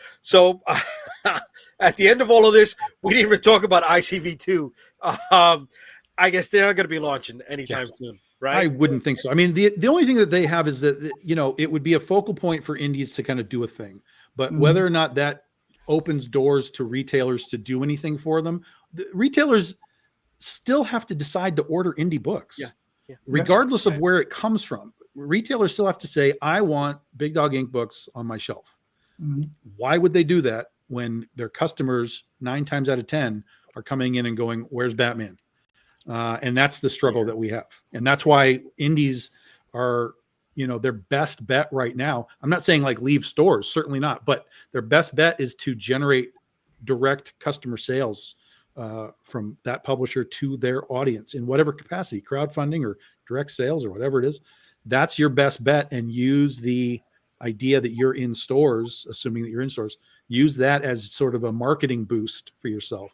at the end of all of this, we didn't even talk about ICV2. I guess they're not going to be launching anytime soon. right? I wouldn't think so. I mean, the only thing that they have is that, you know, it would be a focal point for indies to kind of do a thing, but whether or not that opens doors to retailers to do anything for them, the retailers still have to decide to order indie books, regardless of where it comes from. Retailers still have to say, I want Big Dog Ink books on my shelf. Why would they do that when their customers 9 times out of 10 are coming in and going, where's Batman? And that's the struggle that we have. And that's why indies are, you know, their best bet right now. I'm not saying like leave stores, certainly not, but their best bet is to generate direct customer sales from that publisher to their audience in whatever capacity, crowdfunding or direct sales or whatever it is. That's your best bet, and use the idea that you're in stores, assuming that you're in stores, use that as sort of a marketing boost for yourself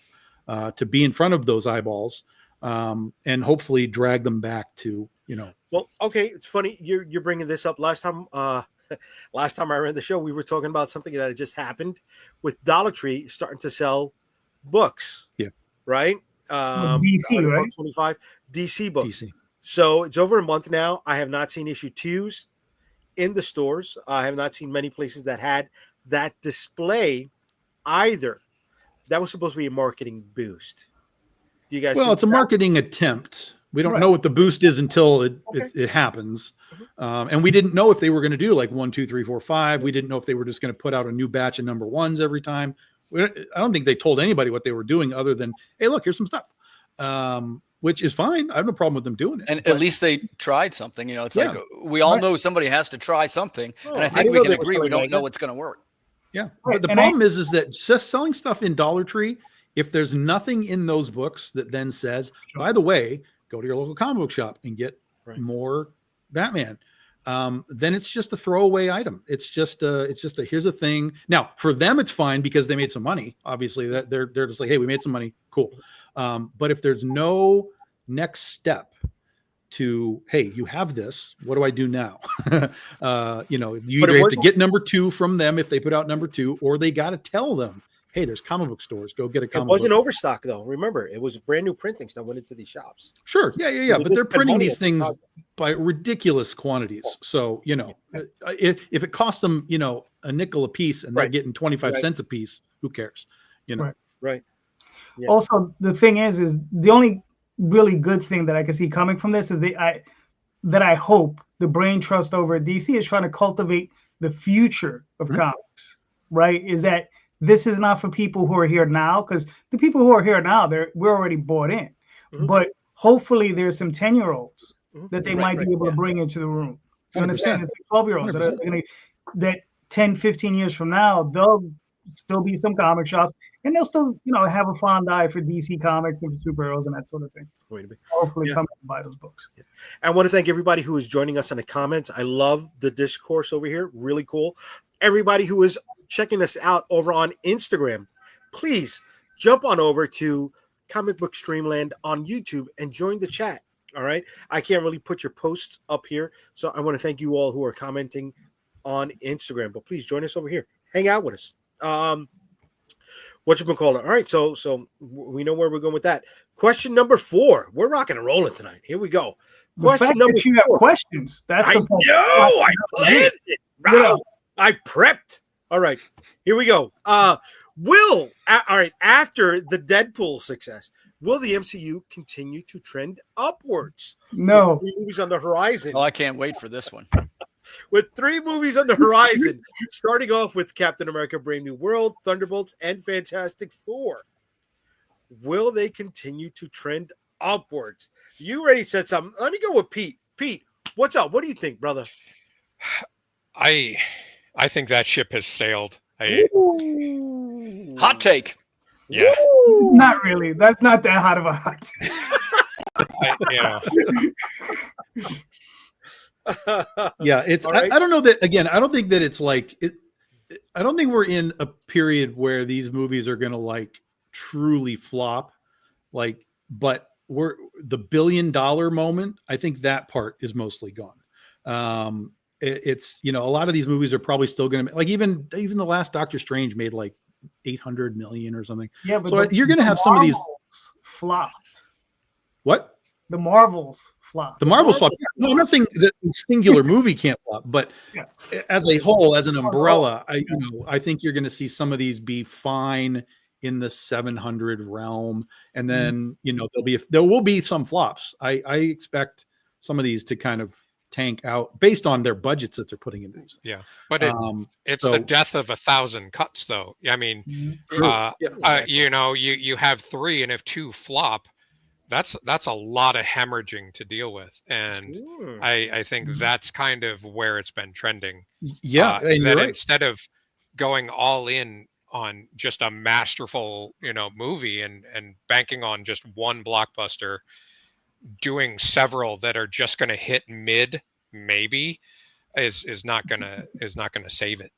to be in front of those eyeballs and hopefully drag them back to, you know. Well, okay, it's funny you're bringing this up. Last time I ran the show, we were talking about something that had just happened with Dollar Tree starting to sell books. Yeah. Right? DC, right? 25 DC books. DC. So it's over a month now. I have not seen issue 2s in the stores. I have not seen many places that had that display either. That was supposed to be a marketing boost. Do you guys? Well, it's a marketing attempt. We don't know what the boost is until it happens. And we didn't know if they were going to do like 1, 2, 3, 4, 5. We didn't know if they were just going to put out a new batch of number 1s every time. I don't think they told anybody what they were doing other than, hey, look, here's some stuff. Which is fine. I have no problem with them doing it. And at least they tried something. You know, it's like we all know somebody has to try something. And I think we can agree we don't know what's going to work. Yeah. But the problem is that just selling stuff in Dollar Tree, if there's nothing in those books that then says, by the way, go to your local comic book shop and get more Batman, then it's just a throwaway item. It's just a here's a thing. Now, for them, it's fine because they made some money. Obviously, that they're just like, hey, we made some money. Cool. But if there's no next step to, hey, you have this, what do I do now? You know, you either have to get number 2 from them if they put out number 2, or they got to tell them, hey, there's comic book stores, go get a comic book. It wasn't overstock though. Remember, it was brand new printings that went into these shops. Sure. Yeah. But they're printing these things by ridiculous quantities. So, you know, if it costs them, you know, a nickel a piece and they're getting 25 cents a piece, who cares? You know? Right. Yeah. Also, the thing is the only really good thing that I can see coming from this is that I hope the brain trust over at DC is trying to cultivate the future of comics, right? Is that this is not for people who are here now, because the people who are here now, we're already bought in. But hopefully there's some 10-year-olds that they might be able to bring into the room. You understand? It's 12-year-olds that are going to, that 10, 15 years from now, they'll still be some comic shops, and they'll still, you know, have a fond eye for DC comics and for superheroes and that sort of thing. Hopefully come and buy those books. I want to thank everybody who is joining us in the comments. I love the discourse over here. Really cool. Everybody who is checking us out over on Instagram, please jump on over to Comic Book Streamland on YouTube and join the chat. All right. I can't really put your posts up here, so I want to thank you all who are commenting on Instagram, but please join us over here. Hang out with us. What you been calling? All right, so we know where we're going with that. Question number 4. We're rocking and rolling tonight. Here we go. Question number 4. You have questions. That's the point. I planned it. Wow. I prepped. All right, here we go. All right, after the Deadpool success, will the MCU continue to trend upwards? No. With 3 movies on the horizon. Oh, I can't wait for this one. With 3 movies on the horizon, starting off with Captain America: Brave New World, Thunderbolts, and Fantastic Four. Will they continue to trend upwards? You already said something. Let me go with Pete. Pete, what's up? What do you think, brother? I think that ship has sailed. Hot take. Yeah. Not really. That's not that hot of a hot take. Yeah, it's right. I don't know that, again, I don't think that it's like it. I don't think we're in a period where these movies are going to like truly flop, like, but we're the $1 billion moment. I think that part is mostly gone. It's, you know, a lot of these movies are probably still going to, like, even the last Doctor Strange made like 800 million or something. Yeah, but so you're going to have some of these flopped. What? The Marvels flop. The Marvel flop. No, I'm not saying that a singular movie can't flop, but Yeah. as a whole, as an umbrella, I think you're going to see some of these be fine in the 700 realm, and then there will be some flops. I expect some of these to kind of tank out based on their budgets that they're putting into these things. Yeah, but it's the death of 1,000 cuts, though. I mean, you have 3, and if 2 flop, that's a lot of hemorrhaging to deal with, and I think that's kind of where it's been trending. Yeah, that instead of going all in on just a masterful movie and banking on just one blockbuster, doing several that are just going to hit mid maybe is not gonna save it.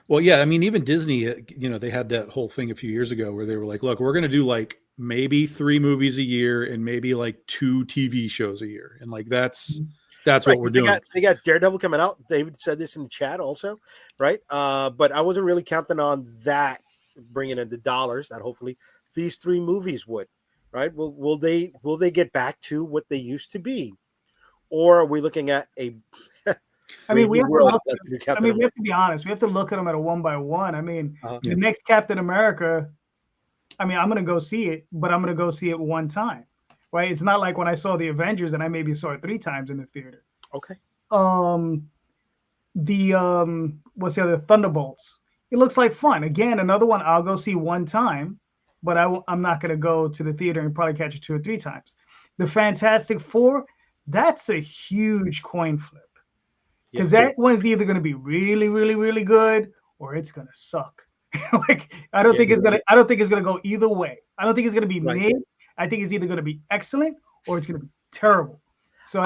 Well, yeah, I mean, even Disney, they had that whole thing a few years ago where they were like, look, we're going to do like maybe 3 movies a year and maybe like 2 TV shows a year. And like, that's what we're doing. They got Daredevil coming out. David said this in the chat also, right? But I wasn't really counting on that bringing in the dollars that hopefully these 3 movies would, right? Will they get back to what they used to be? Or are we looking at a we have to be honest. We have to look at them at a one by one. I mean, the next Captain America, I mean, I'm going to go see it, but I'm going to go see it one time, right? It's not like when I saw the Avengers and I maybe saw it 3 times in the theater. Okay. What's the other? Thunderbolts. It looks like fun. Again, another one I'll go see one time, but I'm not going to go to the theater and probably catch it 2 or 3 times. The Fantastic Four, that's a huge coin flip. Because that one's either going to be really, really, really good, or it's going to suck. I don't think it's going to go either way. I don't think it's going to be mid. I think it's either going to be excellent or it's going to be terrible. So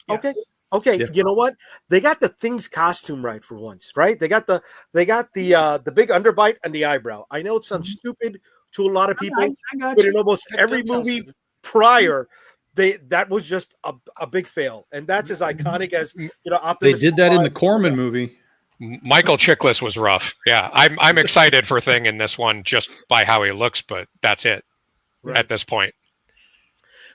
okay. Yeah. You know what? They got the Things costume right for once, right? They got the big underbite and the eyebrow. I know it sounds stupid to a lot of people, but in almost every movie prior, that was just a big fail, and that's as iconic as Optimus. They did that in the Corman movie. Michael Chiklis was rough. Yeah, I'm excited for Thing in this one just by how he looks, but that's it at this point.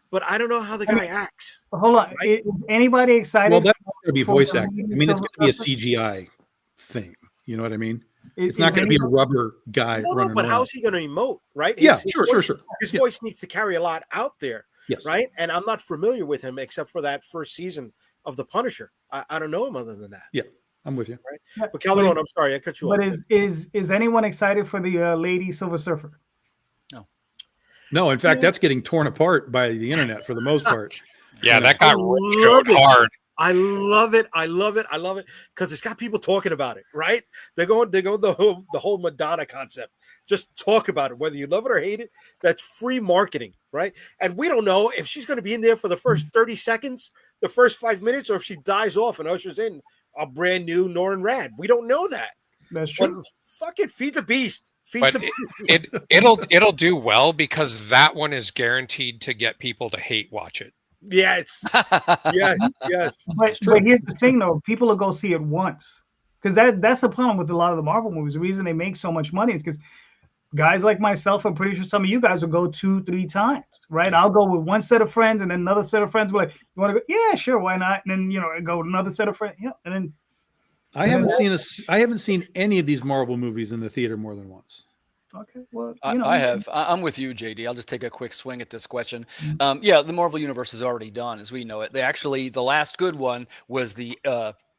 But I don't know how the guy acts. Hold on, right? Is anybody excited? Well, that's not going to be voice acting. I mean, it's going to be a CGI thing. You know what I mean? It's not going to be a rubber guy. No, but how's he going to emote? Right? Sure. His voice needs to carry a lot out there. Yes. Right. And I'm not familiar with him except for that first season of The Punisher. I don't know him other than that. Yeah, I'm with you. Right. But Calderon, I'm sorry, I cut you off. But is anyone excited for the Lady Silver Surfer? No, in fact, that's getting torn apart by the internet for the most part. Yeah, that got hard. I love it. Because it's got people talking about it, right? They're going the whole Madonna concept. Just talk about it, whether you love it or hate it. That's free marketing, right? And we don't know if she's going to be in there for the first 30 seconds, the first 5 minutes, or if she dies off and ushers in a brand new Norrin Rad. We don't know that. That's true. But fucking feed the beast. It'll do well because that one is guaranteed to get people to hate watch it. Yes. Yes. But here's the thing, though. People will go see it once. Because that's the problem with a lot of the Marvel movies. The reason they make so much money is because guys like myself, I'm pretty sure some of you guys will go 2-3 times, right? I'll go with one set of friends and then another set of friends will be like, you want to go? Yeah, sure, why not? And then go with another set of friends. Yeah, and then I haven't seen any of these Marvel movies in the theater more than once. Okay, well, I have. I'm with you, JD. I'll just take a quick swing at this question. The Marvel Universe is already done as we know it. The last good one was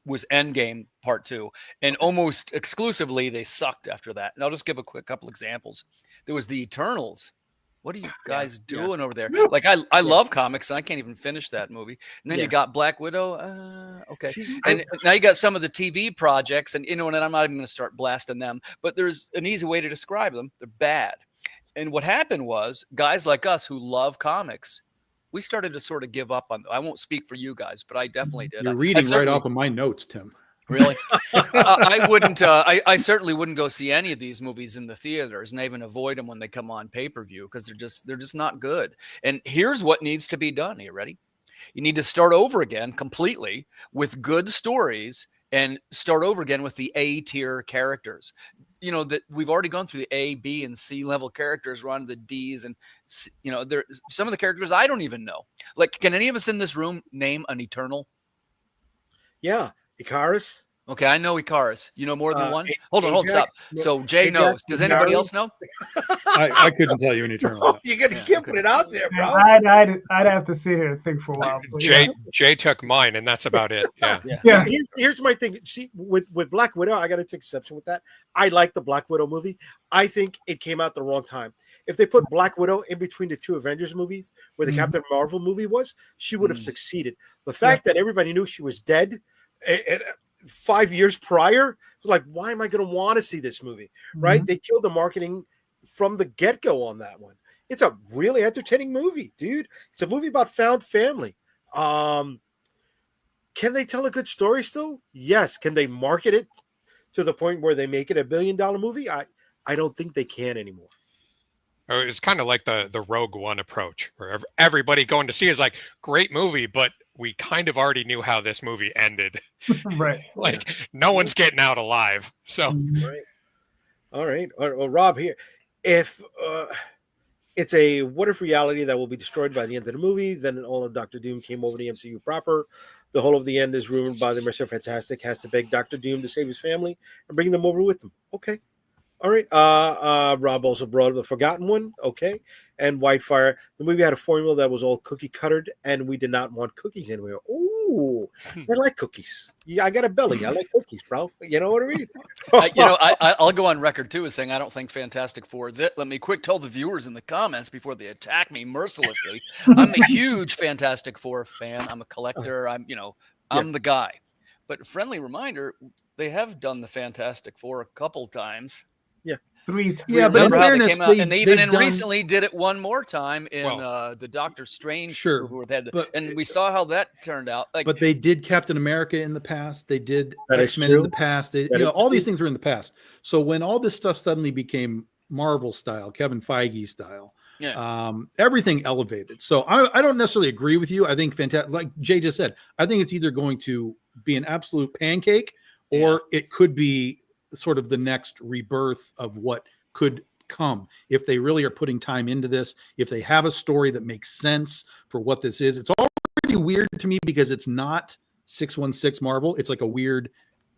was Endgame Part 2, and almost exclusively they sucked after that. And I'll just give a couple examples. There was the Eternals. What are you guys doing over there? Like I love comics, and I can't even finish that movie. And then you got Black Widow. Okay, and now you got some of the TV projects, and and I'm not even going to start blasting them. But there's an easy way to describe them. They're bad. And what happened was, guys like us who love comics, we started to sort of give up on them. I won't speak for you guys, but I definitely did. You're reading right off of my notes, Tim. Really? I wouldn't. I certainly wouldn't go see any of these movies in the theaters, and I even avoid them when they come on pay-per-view because they're just not good. And here's what needs to be done. Are you ready? You need to start over again completely with good stories and start over again with the A tier characters. You know, that we've already gone through the A, B, and C level characters. We're on the D's, and you know, there some of the characters I don't even know. Like, can any of us in this room name an Eternal? Yeah, Icarus. Okay, I know Icarus. You know more than one? Hold on, Ajax, stop. So Jay Ajax, knows. Does anybody Gary? else know? I couldn't tell you an Eternal. You're gonna Yeah, keep okay. putting it out there, bro. I'd have to sit here and think for a while. but yeah. Jay took mine, and that's about it. Yeah. Yeah. Here's my thing. See, with Black Widow, I got to take exception with that. I like the Black Widow movie. I think it came out the wrong time. If they put Black Widow in between the two Avengers movies, where the Captain Marvel movie was, she would have succeeded. The fact that everybody knew she was dead 5 years prior, it's like, why am I going to want to see this movie? Right? They killed the marketing from the get-go on that one. It's a really entertaining movie, dude. It's a movie about found family. Can they tell a good story still? Yes. Can they market it to the point where they make it $1 billion movie? I don't think they can anymore. It's kind of like the Rogue One approach, where everybody going to see is like, great movie, but we kind of already knew how this movie ended. Right. Like, no one's getting out alive. So, Right. All right. Well, Rob, here, if it's a what if reality that will be destroyed by the end of the movie, then all of Doctor Doom came over to the MCU proper. The whole of the end is rumored by the Mr. Fantastic has to beg Doctor Doom to save his family and bring them over with him. Okay. All right. Rob also brought up the Forgotten One. Okay. And Whitefire. The movie had a formula that was all cookie cuttered, and we did not want cookies anywhere. Ooh, I like cookies. Yeah, I got a belly. I like cookies, bro. You know what I mean? I'll go on record too as saying I don't think Fantastic Four is it. Let me quick tell the viewers in the comments before they attack me mercilessly. I'm a huge Fantastic Four fan. I'm a collector. I'm the guy. But friendly reminder, they have done the Fantastic Four a couple times. Yeah. 3 times. Yeah, but in Remember how they fairness, came out, and they even they've done- recently did it one more time in the Doctor Strange. Sure, and we saw how that turned out. Like, but they did Captain America in the past. They did That is X-Men true. in the past. They, That is all these true. things were in the past. So when all this stuff suddenly became Marvel style, Kevin Feige style, everything elevated. So I don't necessarily agree with you. I think fantastic. Like Jay just said, I think it's either going to be an absolute pancake, or it could be sort of the next rebirth of what could come if they really are putting time into this. If they have a story that makes sense for what this is, it's all pretty weird to me because it's not 616 Marvel. It's like a weird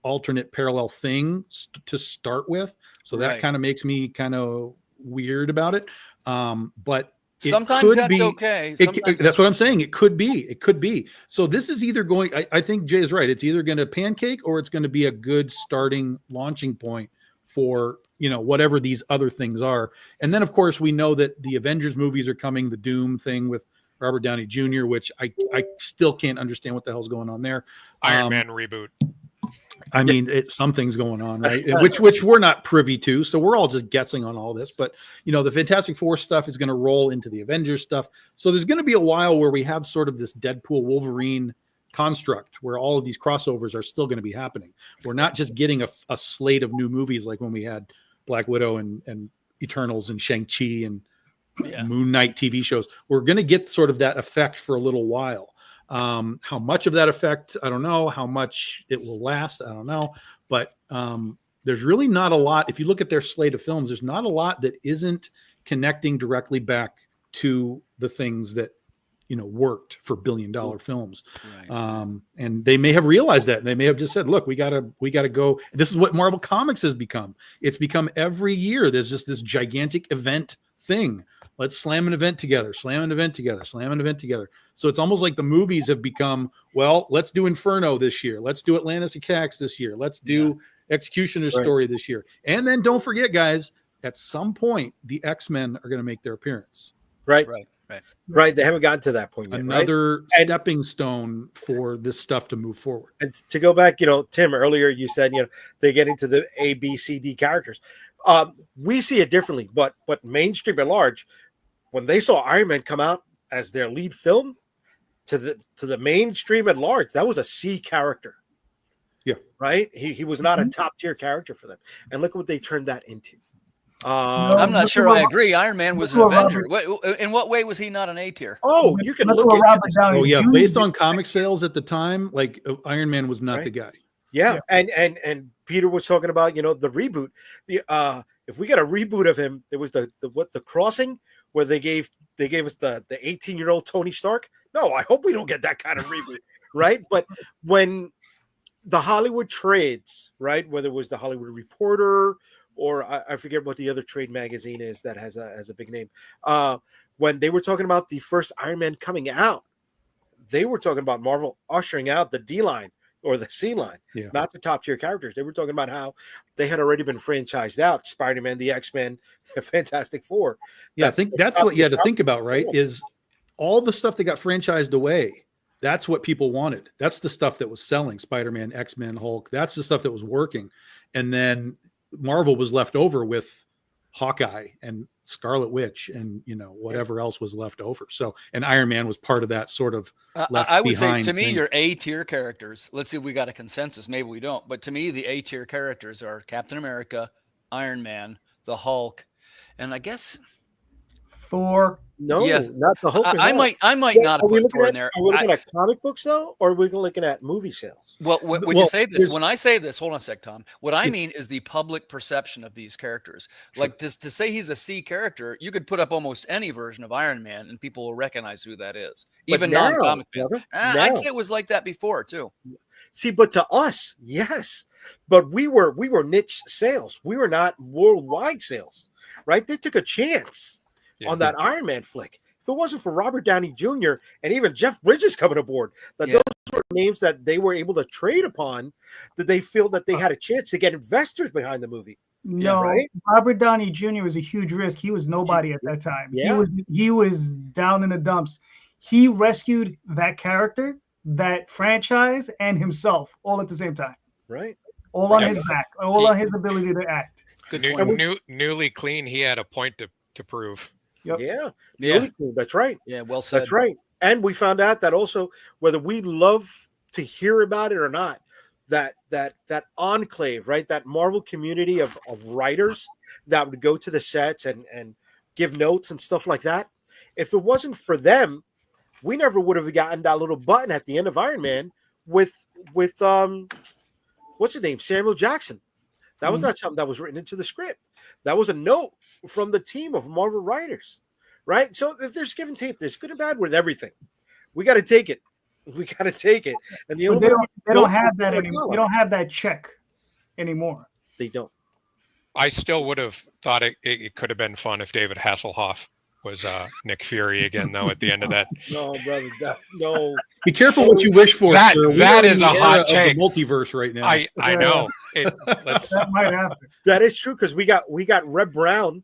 alternate parallel thing to start with. So that kind of makes me kind of weird about it. But sometimes that's okay. That's what I'm saying. It could be. So this is either going, I think Jay is right. It's either going to pancake or it's going to be a good starting launching point for, whatever these other things are. And then of course we know that the Avengers movies are coming, the Doom thing with Robert Downey Jr., which I still can't understand what the hell's going on there. Iron Man reboot. I mean, something's going on, right? which we're not privy to. So we're all just guessing on all this. But, the Fantastic Four stuff is going to roll into the Avengers stuff. So there's going to be a while where we have sort of this Deadpool Wolverine construct where all of these crossovers are still going to be happening. We're not just getting a slate of new movies like when we had Black Widow and Eternals and Shang-Chi and Moon Knight TV shows. We're going to get sort of that effect for a little while. How much of that effect, I don't know. How much it will last, I don't know. But there's really not a lot. If you look at their slate of films, there's not a lot that isn't connecting directly back to the things that worked for billion-dollar films. Right. And they may have realized that. They may have just said, look, we gotta go. This is what Marvel Comics has become. It's become every year there's just this gigantic event thing. Let's slam an event together, slam an event together, slam an event together. So it's almost like the movies have become, well, let's do Inferno this year. Let's do Atlantis and Cax this year. Let's do Executioner's Story this year. And then don't forget, guys, at some point, the X-Men are going to make their appearance. Right. They haven't gotten to that point yet. Another stepping stone for this stuff to move forward. And to go back, Tim, earlier you said, they're getting to the A, B, C, D characters. We see it differently, but mainstream at large, when they saw Iron Man come out as their lead film, to the mainstream at large, that was a C character. Yeah. Right? He was not a top tier character for them. And look what they turned that into. I'm not sure I agree. Iron Man was an Avenger. In what way was he not an A tier? Oh, you can look at based on comic sales at the time, like Iron Man was not the guy. Yeah, and Peter was talking about the reboot. The if we got a reboot of him, there was the Crossing where they gave us the 18-year-old Tony Stark. No, I hope we don't get that kind of reboot, right? But when the Hollywood trades, right, whether it was the Hollywood Reporter or I forget what the other trade magazine is that has a big name, when they were talking about the first Iron Man coming out, they were talking about Marvel ushering out the D line or the C line, not the top tier characters. They were talking about how they had already been franchised out: Spider-Man, the X-Men, Fantastic Four. Yeah, I think that's what you had to think about, right? Is all the stuff that got franchised away. That's what people wanted. That's the stuff that was selling: Spider-Man, X-Men, Hulk. That's the stuff that was working. And then Marvel was left over with Hawkeye and Scarlet Witch and whatever else was left over. So, and Iron Man was part of that sort of left I would behind say to me, thing. your A tier characters. Let's see if we got a consensus. Maybe we don't. But to me, the A tier characters are Captain America, Iron Man, the Hulk, and I guess Thor. No, Yeah. not the Hulk. I might not Are we put Thor looking in there. Are we looking at comic books though, or are we looking at movie sales? Well, when you say this, when I say this, hold on a sec, Tom. What I mean is the public perception of these characters. Sure. Like to say he's a C character, you could put up almost any version of Iron Man, and people will recognize who that is, even non-comic fans. I'd say it was like that before too. See, but to us, yes, but we were niche sales. We were not worldwide sales, right? They took a chance on that Iron Man flick. If it wasn't for Robert Downey Jr. and even Jeff Bridges coming aboard, those were names that they were able to trade upon, that they feel that they had a chance to get investors behind the movie. No, right? Robert Downey Jr. was a huge risk. He was nobody at that time. Yeah. He was down in the dumps. He rescued that character, that franchise, and himself all at the same time. Right. All on his back, all on his ability to act. Newly clean, he had a point to prove. Yep. Yeah. Really cool. That's right. Yeah, well said. That's right. And we found out that also, whether we love to hear about it or not, that enclave, right? That Marvel community of writers that would go to the sets and give notes and stuff like that. If it wasn't for them, we never would have gotten that little button at the end of Iron Man with what's his name? Samuel Jackson. That was not something that was written into the script. That was a note from the team of Marvel writers, right? So if there's give and take, there's good and bad with everything. We got to take it. We got to take it. And the they don't have that anymore. They don't have that check anymore. They don't. I still would have thought it could have been fun if David Hasselhoff was Nick Fury again, though, at the end of that. No, brother. No. Be careful what you wish for. That sir. is a hot take. Multiverse right now. I know. That might happen. That is true, because we got Reb Brown,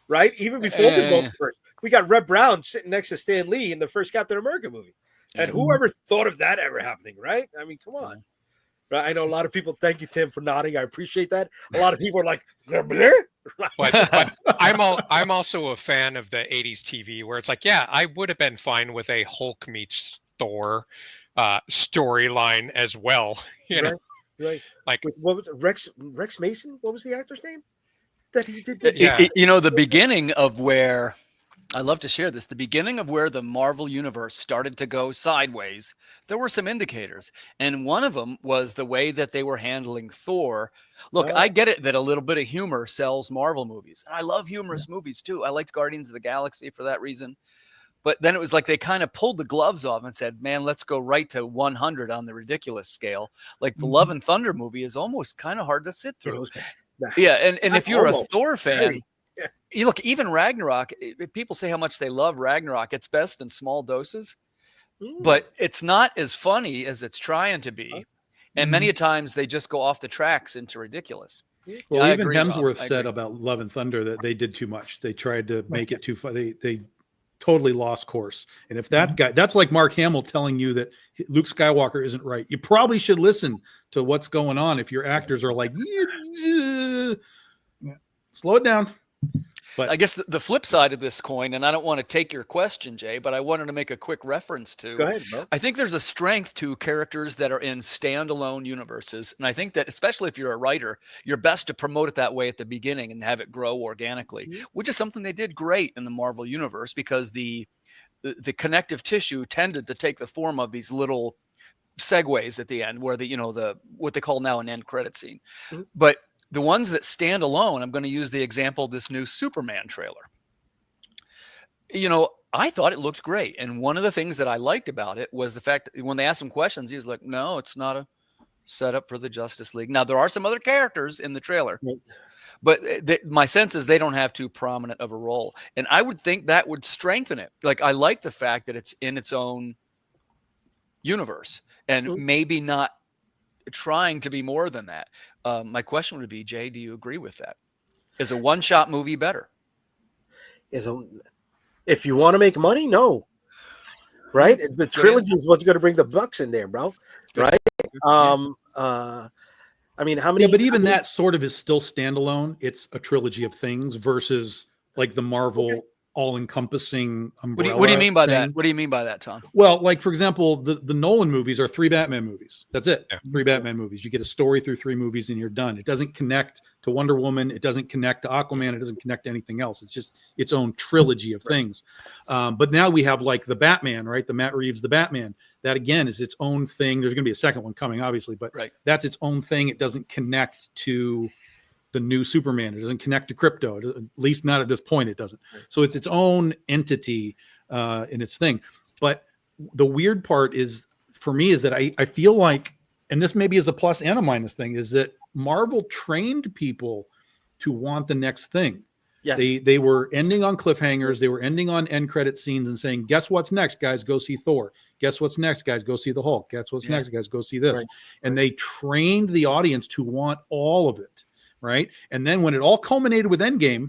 right? Even before the multiverse, we got Reb Brown sitting next to Stan Lee in the first Captain America movie. And whoever thought of that ever happening, right? I mean, come on. Right? I know a lot of people. Thank you, Tim, for nodding. I appreciate that. A lot of people are like, but I'm also a fan of the 80s TV where it's like, yeah, I would have been fine with a Hulk meets Thor storyline as well. You know, right. Like with what was it, Rex Mason? What was the actor's name that he did? The beginning of where I love to share this. The beginning of where the Marvel universe started to go sideways, there were some indicators. And one of them was the way that they were handling Thor. Look, I get it that a little bit of humor sells Marvel movies. I love humorous movies too. I liked Guardians of the Galaxy for that reason. But then it was like they kind of pulled the gloves off and said, man, let's go right to 100 on the ridiculous scale. Like the Love and Thunder movie is almost kind of hard to sit through. Yeah, and if you're a Thor fan, you look, even Ragnarok, people say how much they love Ragnarok. It's best in small doses, but it's not as funny as it's trying to be. And many times they just go off the tracks into ridiculous. Well, even Hemsworth said about Love and Thunder that they did too much. They tried to make it too fun. They totally lost course. And if that guy, that's like Mark Hamill telling you that Luke Skywalker isn't right. You probably should listen to what's going on if your actors are like, slow it down. But I guess the flip side of this coin, and I don't want to take your question, Jay, but I wanted to make a quick reference to. Go ahead, bro. I think there's a strength to characters that are in standalone universes. And I think that, especially if you're a writer, you're best to promote it that way at the beginning and have it grow organically, which is something they did great in the Marvel universe, because the connective tissue tended to take the form of these little segues at the end where the what they call now an end credit scene. Mhm. But the ones that stand alone, I'm going to use the example of this new Superman trailer. I thought it looked great. And one of the things that I liked about it was the fact that when they asked him questions, he was like, no, it's not a setup for the Justice League. Now, there are some other characters in the trailer, Right. but my sense is they don't have too prominent of a role. And I would think that would strengthen it. Like, I like the fact that it's in its own universe and Mhm. maybe not trying to be more than that. My question would be, Jay, do you agree with that? Is a one-shot movie better? If you want to make money, no. Right? The trilogy is what's going to bring the bucks in there, bro. Right? I mean, how many? Yeah, but even that sort of is still standalone. It's a trilogy of things versus like the Marvel all-encompassing umbrella. What do you mean by thing. that? What do you mean by that, Tom? Well, like for example, the Nolan movies are 3 Batman movies. That's it. Yeah. 3 Batman movies. You get a story through 3 movies and you're done. It doesn't connect to Wonder Woman. It doesn't connect to Aquaman. It doesn't connect to anything else. It's just its own trilogy of things. But now we have like the Batman, right? The Matt Reeves, the Batman. That again is its own thing. There's going to be a second one coming, obviously, but that's its own thing. It doesn't connect to the new Superman. It doesn't connect to crypto. At least not at this point. It doesn't. So it's its own entity in its thing. But the weird part is for me is that I feel like, and this maybe is a plus and a minus thing, is that Marvel trained people to want the next thing. Yes. They were ending on cliffhangers. They were ending on end credit scenes and saying, guess what's next, guys? Go see Thor. Guess what's next, guys? Go see the Hulk. Guess what's next, guys? Go see this. And they trained the audience to want all of it. Right. And then when it all culminated with Endgame,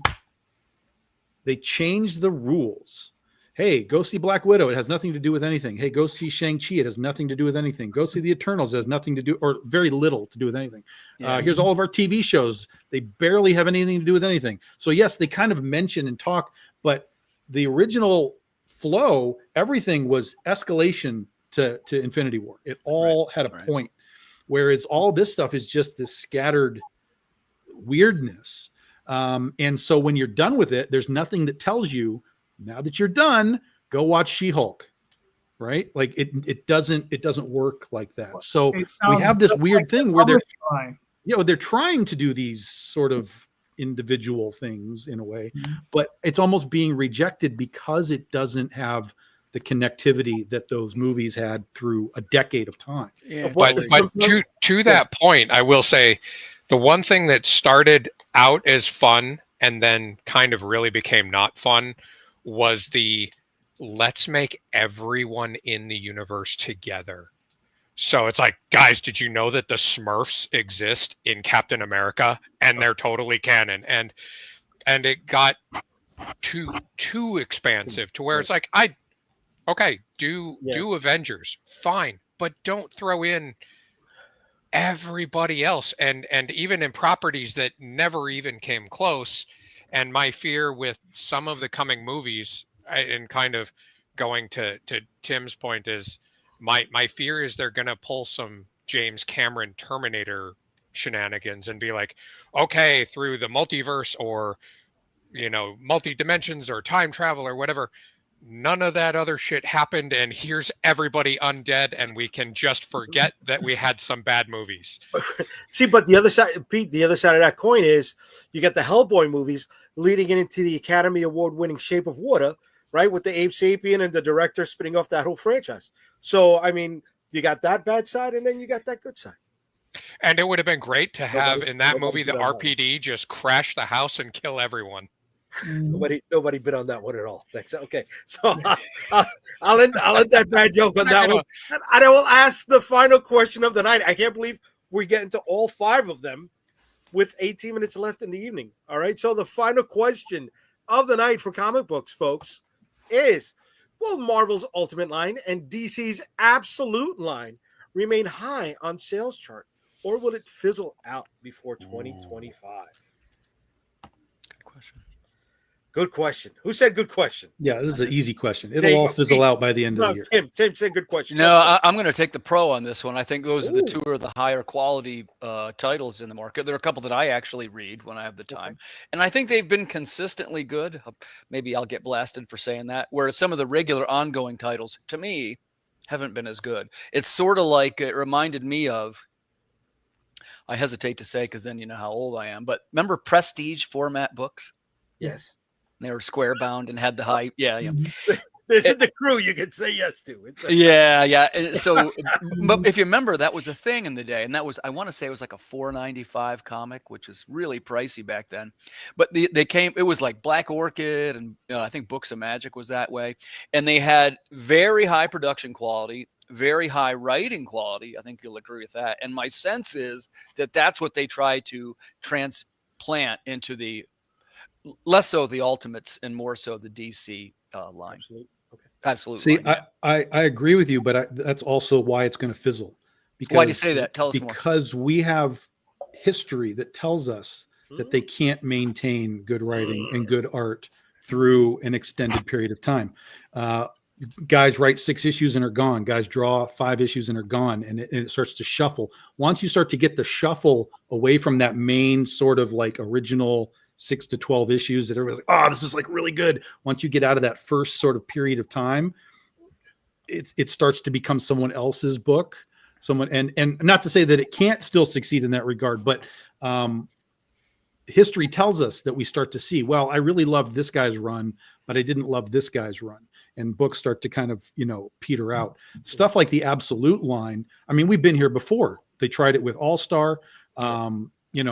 they changed the rules. Hey, go see Black Widow. It has nothing to do with anything. Hey, go see Shang-Chi. It has nothing to do with anything. Go see the Eternals. It has nothing to do, or very little to do with anything. Here's all of our TV shows. They barely have anything to do with anything. So yes, they kind of mention and talk, but the original flow, everything was escalation to Infinity War. It all had a point. Whereas all this stuff is just this scattered weirdness. And so when you're done with it, there's nothing that tells you, now that you're done, go watch She-Hulk, right? Like it doesn't work like that. So we have this weird thing where they're trying to do these sort of individual things in a way, but it's almost being rejected because it doesn't have the connectivity that those movies had through a decade of time. Yeah. But to that point, I will say the one thing that started out as fun and then kind of really became not fun was the let's make everyone in the universe together. So it's like, guys, did you know that the Smurfs exist in Captain America and they're totally canon? And it got too expansive to where it's like, do Avengers, fine, but don't throw in everybody else and even in properties that never even came close. And my fear with some of the coming movies, and kind of going to Tim's point, is my fear is they're going to pull some James Cameron Terminator shenanigans and be like, okay, through the multiverse or, multi dimensions or time travel or whatever, none of that other shit happened. And here's everybody undead. And we can just forget that we had some bad movies. See, but the other side, Pete, the other side of that coin is you get the Hellboy movies leading into the Academy Award winning Shape of Water, right? With the Ape Sapien and the director spinning off that whole franchise. So, I mean, you got that bad side and then you got that good side. And it would have been great to have in that movie the RPD just crash the house and kill everyone. Nobody bit on that one at all. Thanks. Okay, so I'll end that bad joke on that one. And I will ask the final question of the night. I can't believe we're getting to all 5 of them with 18 minutes left in the evening. All right, so the final question of the night for comic books, folks, is: will Marvel's Ultimate line and DC's Absolute line remain high on sales chart, or will it fizzle out before 2025? Good question. Good question. Who said good question? Yeah, this is an easy question. It'll all fizzle out by the end of the year. Tim said good question. No, I'm going to take the pro on this one. I think those are the 2 of the higher quality titles in the market. There are a couple that I actually read when I have the time. And I think they've been consistently good. Maybe I'll get blasted for saying that. Whereas some of the regular ongoing titles, to me, haven't been as good. It's sort of like, it reminded me of, I hesitate to say because then you know how old I am, but remember prestige format books? Yes. They were square bound and had the high. Yeah. This is the crew you can say yes to. Yeah. So, but if you remember, that was a thing in the day, and that was, I want to say it was like a $4.95 comic, which is really pricey back then. But they came, it was like Black Orchid, and I think Books of Magic was that way, and they had very high production quality, very high writing quality. I think you'll agree with that. And my sense is that that's what they try to transplant into the less so the Ultimates and more so the DC line. Absolutely. Okay. Absolutely. See, I agree with you, but that's also why it's going to fizzle. Because, why do you say that? Tell us more. Because we have history that tells us that they can't maintain good writing and good art through an extended period of time. Guys write 6 issues and are gone. Guys draw 5 issues and are gone, and it starts to shuffle. Once you start to get the shuffle away from that main sort of like original 6 to 12 issues that everybody's like, oh, this is like really good. Once you get out of that first sort of period of time, it starts to become someone else's book. And not to say that it can't still succeed in that regard, but history tells us that we start to see, well, I really loved this guy's run, but I didn't love this guy's run. And books start to kind of, peter out. Stuff like the Absolute line. I mean, we've been here before. They tried it with All-Star, and you're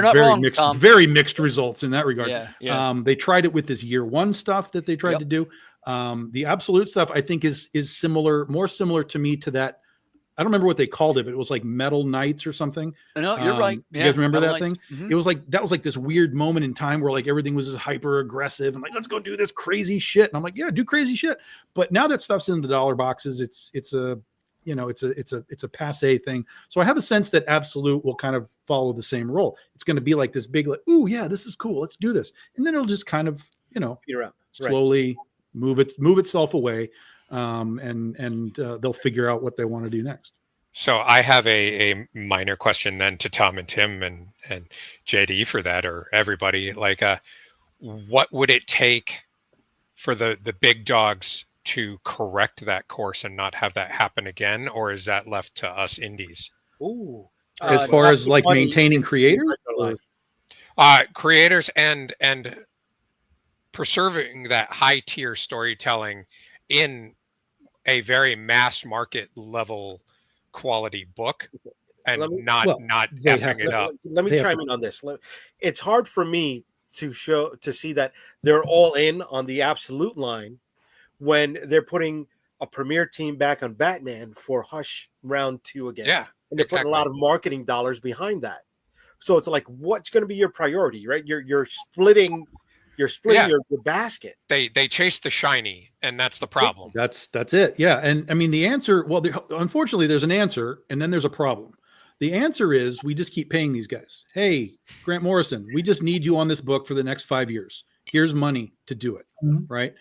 not wrong, Tom. Very mixed results in that regard. Yeah. They tried it with this year 1 stuff that they tried to do. The Absolute stuff, I think, is similar, more similar to me to that. I don't remember what they called it, but it was like Metal Knights or something. No, you're right. You guys remember Metal that Knights. thing? Mm-hmm. It was like, that was like this weird moment in time where like everything was just hyper aggressive and like, let's go do this crazy shit. And I'm like, yeah, do crazy shit. But now that stuff's in the dollar boxes, it's a passe thing. So I have a sense that Absolute will kind of follow the same role. It's going to be like this big, like, ooh, yeah, this is cool. Let's do this. And then it'll just kind of, Peter out. slowly move itself away. And they'll figure out what they want to do next. So I have a minor question then to Tom and Tim and JD for that, or everybody. Like, what would it take for the big dogs to correct that course and not have that happen again, or is that left to us indies? Ooh. As far as like maintaining creators, creators and preserving that high tier storytelling in a very mass market level quality book, and not effing it up. Let me chime in on this. It's hard for me to see that they're all in on the Absolute line when they're putting a premier team back on Batman for Hush round 2 again. Yeah. And they're putting a lot of marketing dollars behind that. So it's like, what's going to be your priority, right? You're splitting your basket. They chase the shiny, and that's the problem. That's it. Yeah. And I mean, the answer, well, unfortunately there's an answer and then there's a problem. The answer is we just keep paying these guys. Hey, Grant Morrison, we just need you on this book for the next 5 years. Here's money to do it. Mhm. Right.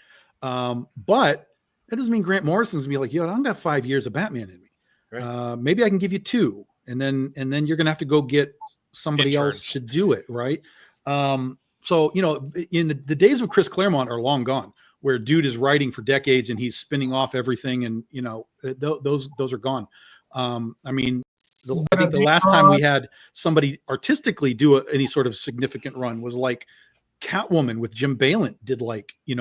But that doesn't mean Grant Morrison's gonna be like, yo, I don't got 5 years of Batman in me. Right. Maybe I can give you 2, and then you're gonna have to go get somebody else to do it. Right. So, in the days of Chris Claremont are long gone, where dude is writing for decades and he's spinning off everything. And, those are gone. I mean, I think the last time we had somebody artistically do any sort of significant run was like Catwoman with Jim Balint did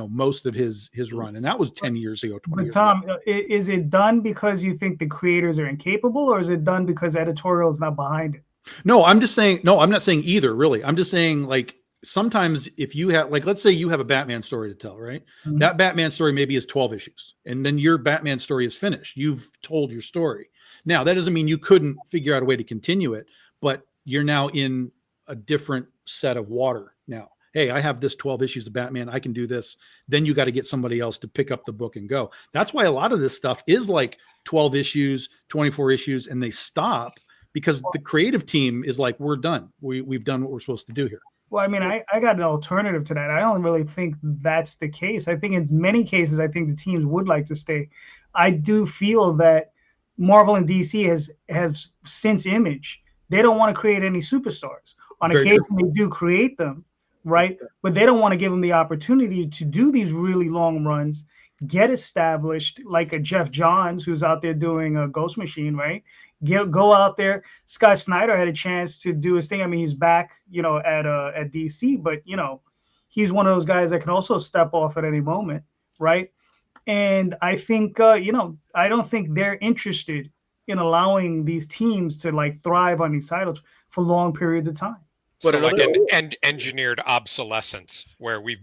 most of his run. And that was 10 years ago, 20 years Tom, ago. Is it done because you think the creators are incapable, or is it done because editorial is not behind it? No, I'm just saying, I'm not saying either, really. I'm just saying, like, sometimes if you have, like, let's say you have a Batman story to tell, right? Mm-hmm. That Batman story maybe is 12 issues, and then your Batman story is finished. You've told your story. Now, that doesn't mean you couldn't figure out a way to continue it, but you're now in a different set of water now. Hey, I have this 12 issues of Batman. I can do this. Then you got to get somebody else to pick up the book and go. That's why a lot of this stuff is like 12 issues, 24 issues, and they stop because the creative team is like, we're done. We've done what we're supposed to do here. Well, I mean, I got an alternative to that. I don't really think that's the case. I think in many cases, I think the teams would like to stay. I do feel that Marvel and DC has since Image. They don't want to create any superstars. On occasion, they do create them, right? But they don't want to give them the opportunity to do these really long runs, get established, like a Jeff Johns who's out there doing a Ghost Machine, right? Go out there. Scott Snyder had a chance to do his thing. I mean, he's back, at DC, but he's one of those guys that can also step off at any moment, right? And I think, I don't think they're interested in allowing these teams to like thrive on these titles for long periods of time. But So like another- an engineered obsolescence where we've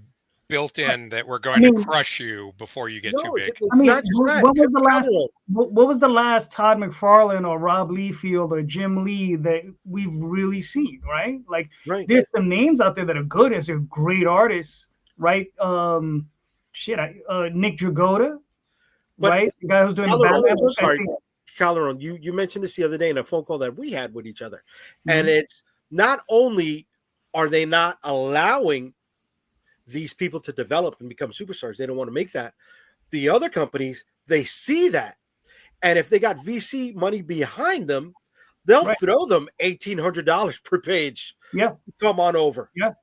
built in that we're going to crush you before you get too big. it's I mean, not just that. what was the last? Cameron. What was the last Todd McFarlane or Rob Liefeld or Jim Lee that we've really seen, right? Like, Right. there's some names out there that are good as they're great artists, right? Nick Dragotta, But right? The guy who's doing the Calderon, Batman book. sorry, Calderon, you mentioned this the other day in a phone call that we had with each other. And it's not only are they not allowing these people to develop and become superstars, they don't want to make that. The other companies, they see that. And if they got VC money behind them, they'll throw them $1,800 per page. Yeah. Come on over. Yeah.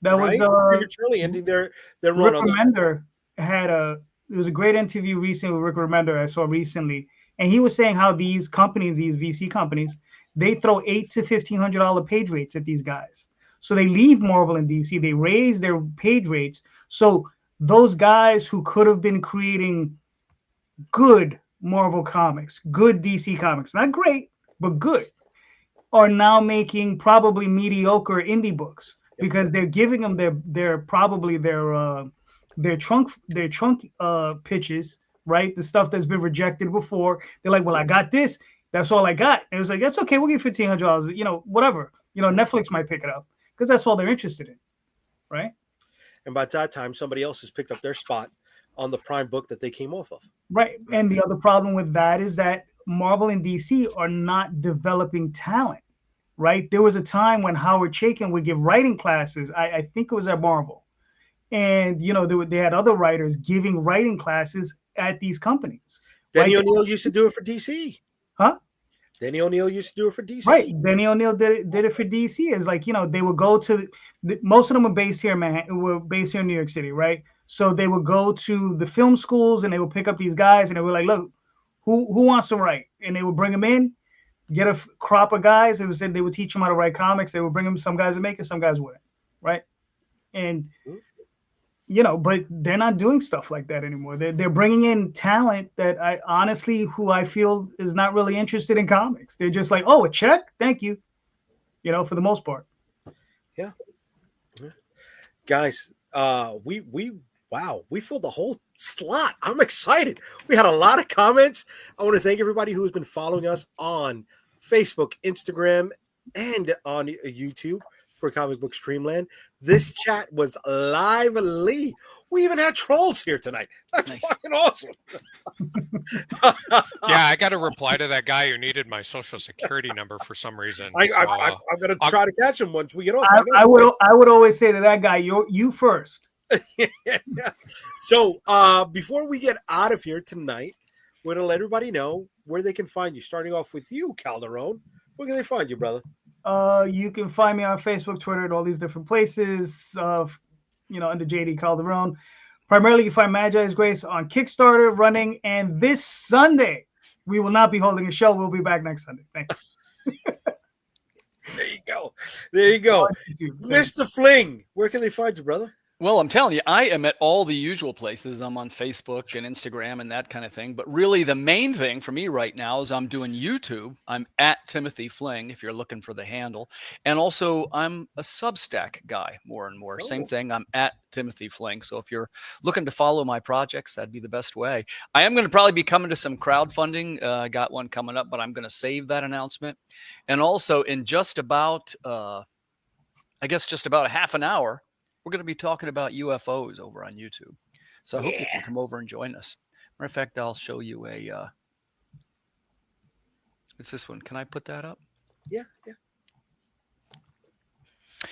That was prematurely ending their run Rick on Remender it was a great interview recently with Rick Remender I saw recently, and he was saying how these companies, these VC companies, they throw $800 to $1,500 page rates at these guys. So they leave Marvel and DC, they raise their page rates. So those guys who could have been creating good Marvel comics, good DC comics, not great, but good, are now making probably mediocre indie books because they're giving them their trunk pitches, right? The stuff that's been rejected before. They're like, well, I got this. That's all I got. And it was like, that's okay. We'll give $1,500. Whatever. Netflix might pick it up because that's all they're interested in, right? And by that time, somebody else has picked up their spot on the Prime book that they came off of. Right. And the other problem with that is that Marvel and DC are not developing talent, right? There was a time when Howard Chaykin would give writing classes. I think it was at Marvel. And, they had other writers giving writing classes at these companies. Denny O'Neil used to do it for DC. Huh? Denny O'Neil used to do it for DC. Right. Denny O'Neil did it for DC. It's like, they would go to most of them were based here in New York City, right? So they would go to the film schools and they would pick up these guys and they were like, look, who wants to write? And they would bring them in, get a crop of guys. They would teach them how to write comics. They would bring them, some guys would make it, some guys wouldn't, right? And but they're not doing stuff like that anymore. They're bringing in talent that who I feel is not really interested in comics. They're just like, oh, a check, thank you. For the most part. Yeah. Guys, we filled the whole slot. I'm excited. We had a lot of comments. I want to thank everybody who has been following us on Facebook, Instagram, and on YouTube for Comic Book Streamland. This chat was lively. We even had trolls here tonight. That's fucking awesome. Yeah, I got to reply to that guy who needed my social security number for some reason. I'm going to try to catch him once we get off. I would always say to that guy, you first. So before we get out of here tonight, we're going to let everybody know where they can find you. Starting off with you, Calderon. Where can they find you, brother? You can find me on Facebook, Twitter, and all these different places. Under JayDee Calderon. Primarily, you find Magi's Grace on Kickstarter running, and this Sunday we will not be holding a show. We'll be back next Sunday. Thank you. There you go, Mr. Fling. Where can they find you, brother? Well, I'm telling you, I am at all the usual places. I'm on Facebook and Instagram and that kind of thing. But really, the main thing for me right now is I'm doing YouTube. I'm at Timothy Fling, if you're looking for the handle. And also, I'm a Substack guy more and more. Same thing. I'm at Timothy Fling. So if you're looking to follow my projects, that'd be the best way. I am going to probably be coming to some crowdfunding. I got one coming up, but I'm going to save that announcement. And also, in just about, just about a half an hour, we're going to be talking about UFOs over on YouTube. So I hope you can come over and join us. Matter of fact, I'll show you it's this one. Can I put that up? Yeah.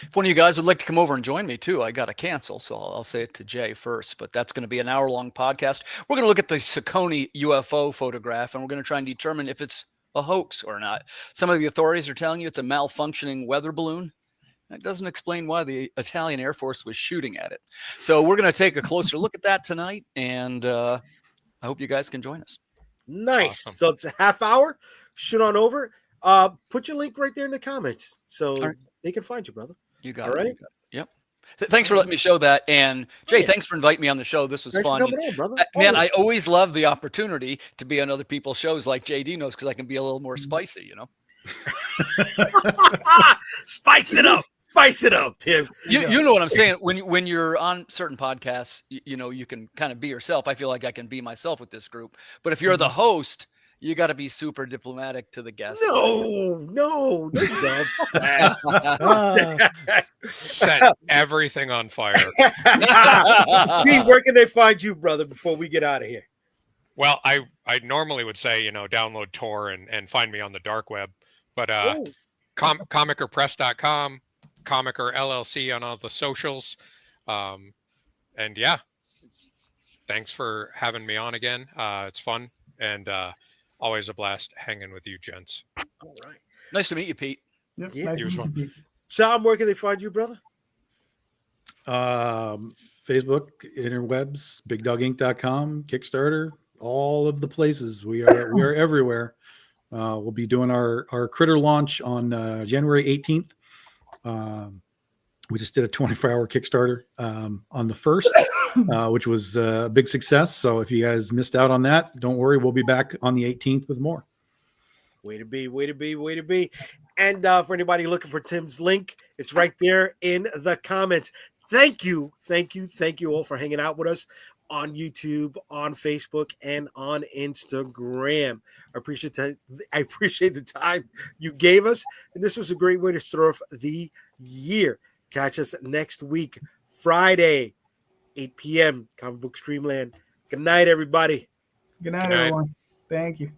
If one of you guys would like to come over and join me too, I got to cancel. So I'll say it to Jay first, but that's going to be an hour-long podcast. We're going to look at the Saucony UFO photograph, and we're going to try and determine if it's a hoax or not. Some of the authorities are telling you it's a malfunctioning weather balloon. That doesn't explain why the Italian Air Force was shooting at it. So we're going to take a closer look at that tonight, and I hope you guys can join us. Nice. Awesome. So it's a half hour. Shoot on over. Put your link right there in the comments so right. they can find you, brother. You got All it. right. You got it. Yep. Thanks for letting me show that. And Jay, yeah. thanks for inviting me on the show. This was Thanks for fun. coming on, brother. Man, I always love the opportunity to be on other people's shows like JD knows, because I can be a little more spicy, you know. Spice it up. Spice it up, Tim. You know what I'm saying? When you're on certain podcasts, you know, you can kind of be yourself. I feel like I can be myself with this group. But if you're the host, you got to be super diplomatic to the guests. No, you don't. Set everything on fire. Pete, where can they find you, brother, before we get out of here? Well, I normally would say, download Tor and find me on the dark web, but comicerpress.com, Comicer LLC on all the socials. And yeah, thanks for having me on again. It's fun and always a blast hanging with you gents. All right. Nice to meet you, Pete. Yep, Yeah, nice you as to well. meet you. Tom, where can they find you, brother? Facebook, interwebs, bigdoginc.com, Kickstarter, all of the places. We are everywhere. We'll be doing our critter launch on January 18th. We just did a 24-hour Kickstarter on the 1st, which was a big success. So if you guys missed out on that, don't worry. We'll be back on the 18th with more. Way to be. And for anybody looking for Tim's link, it's right there in the comments. Thank you all for hanging out with us on YouTube, on Facebook, and on Instagram. I appreciate the time you gave us, and this was a great way to start off the year. Catch us next week, Friday, 8 p.m. Comic Book Streamland. Good night, everybody. Good night, Good night. everyone. Thank you.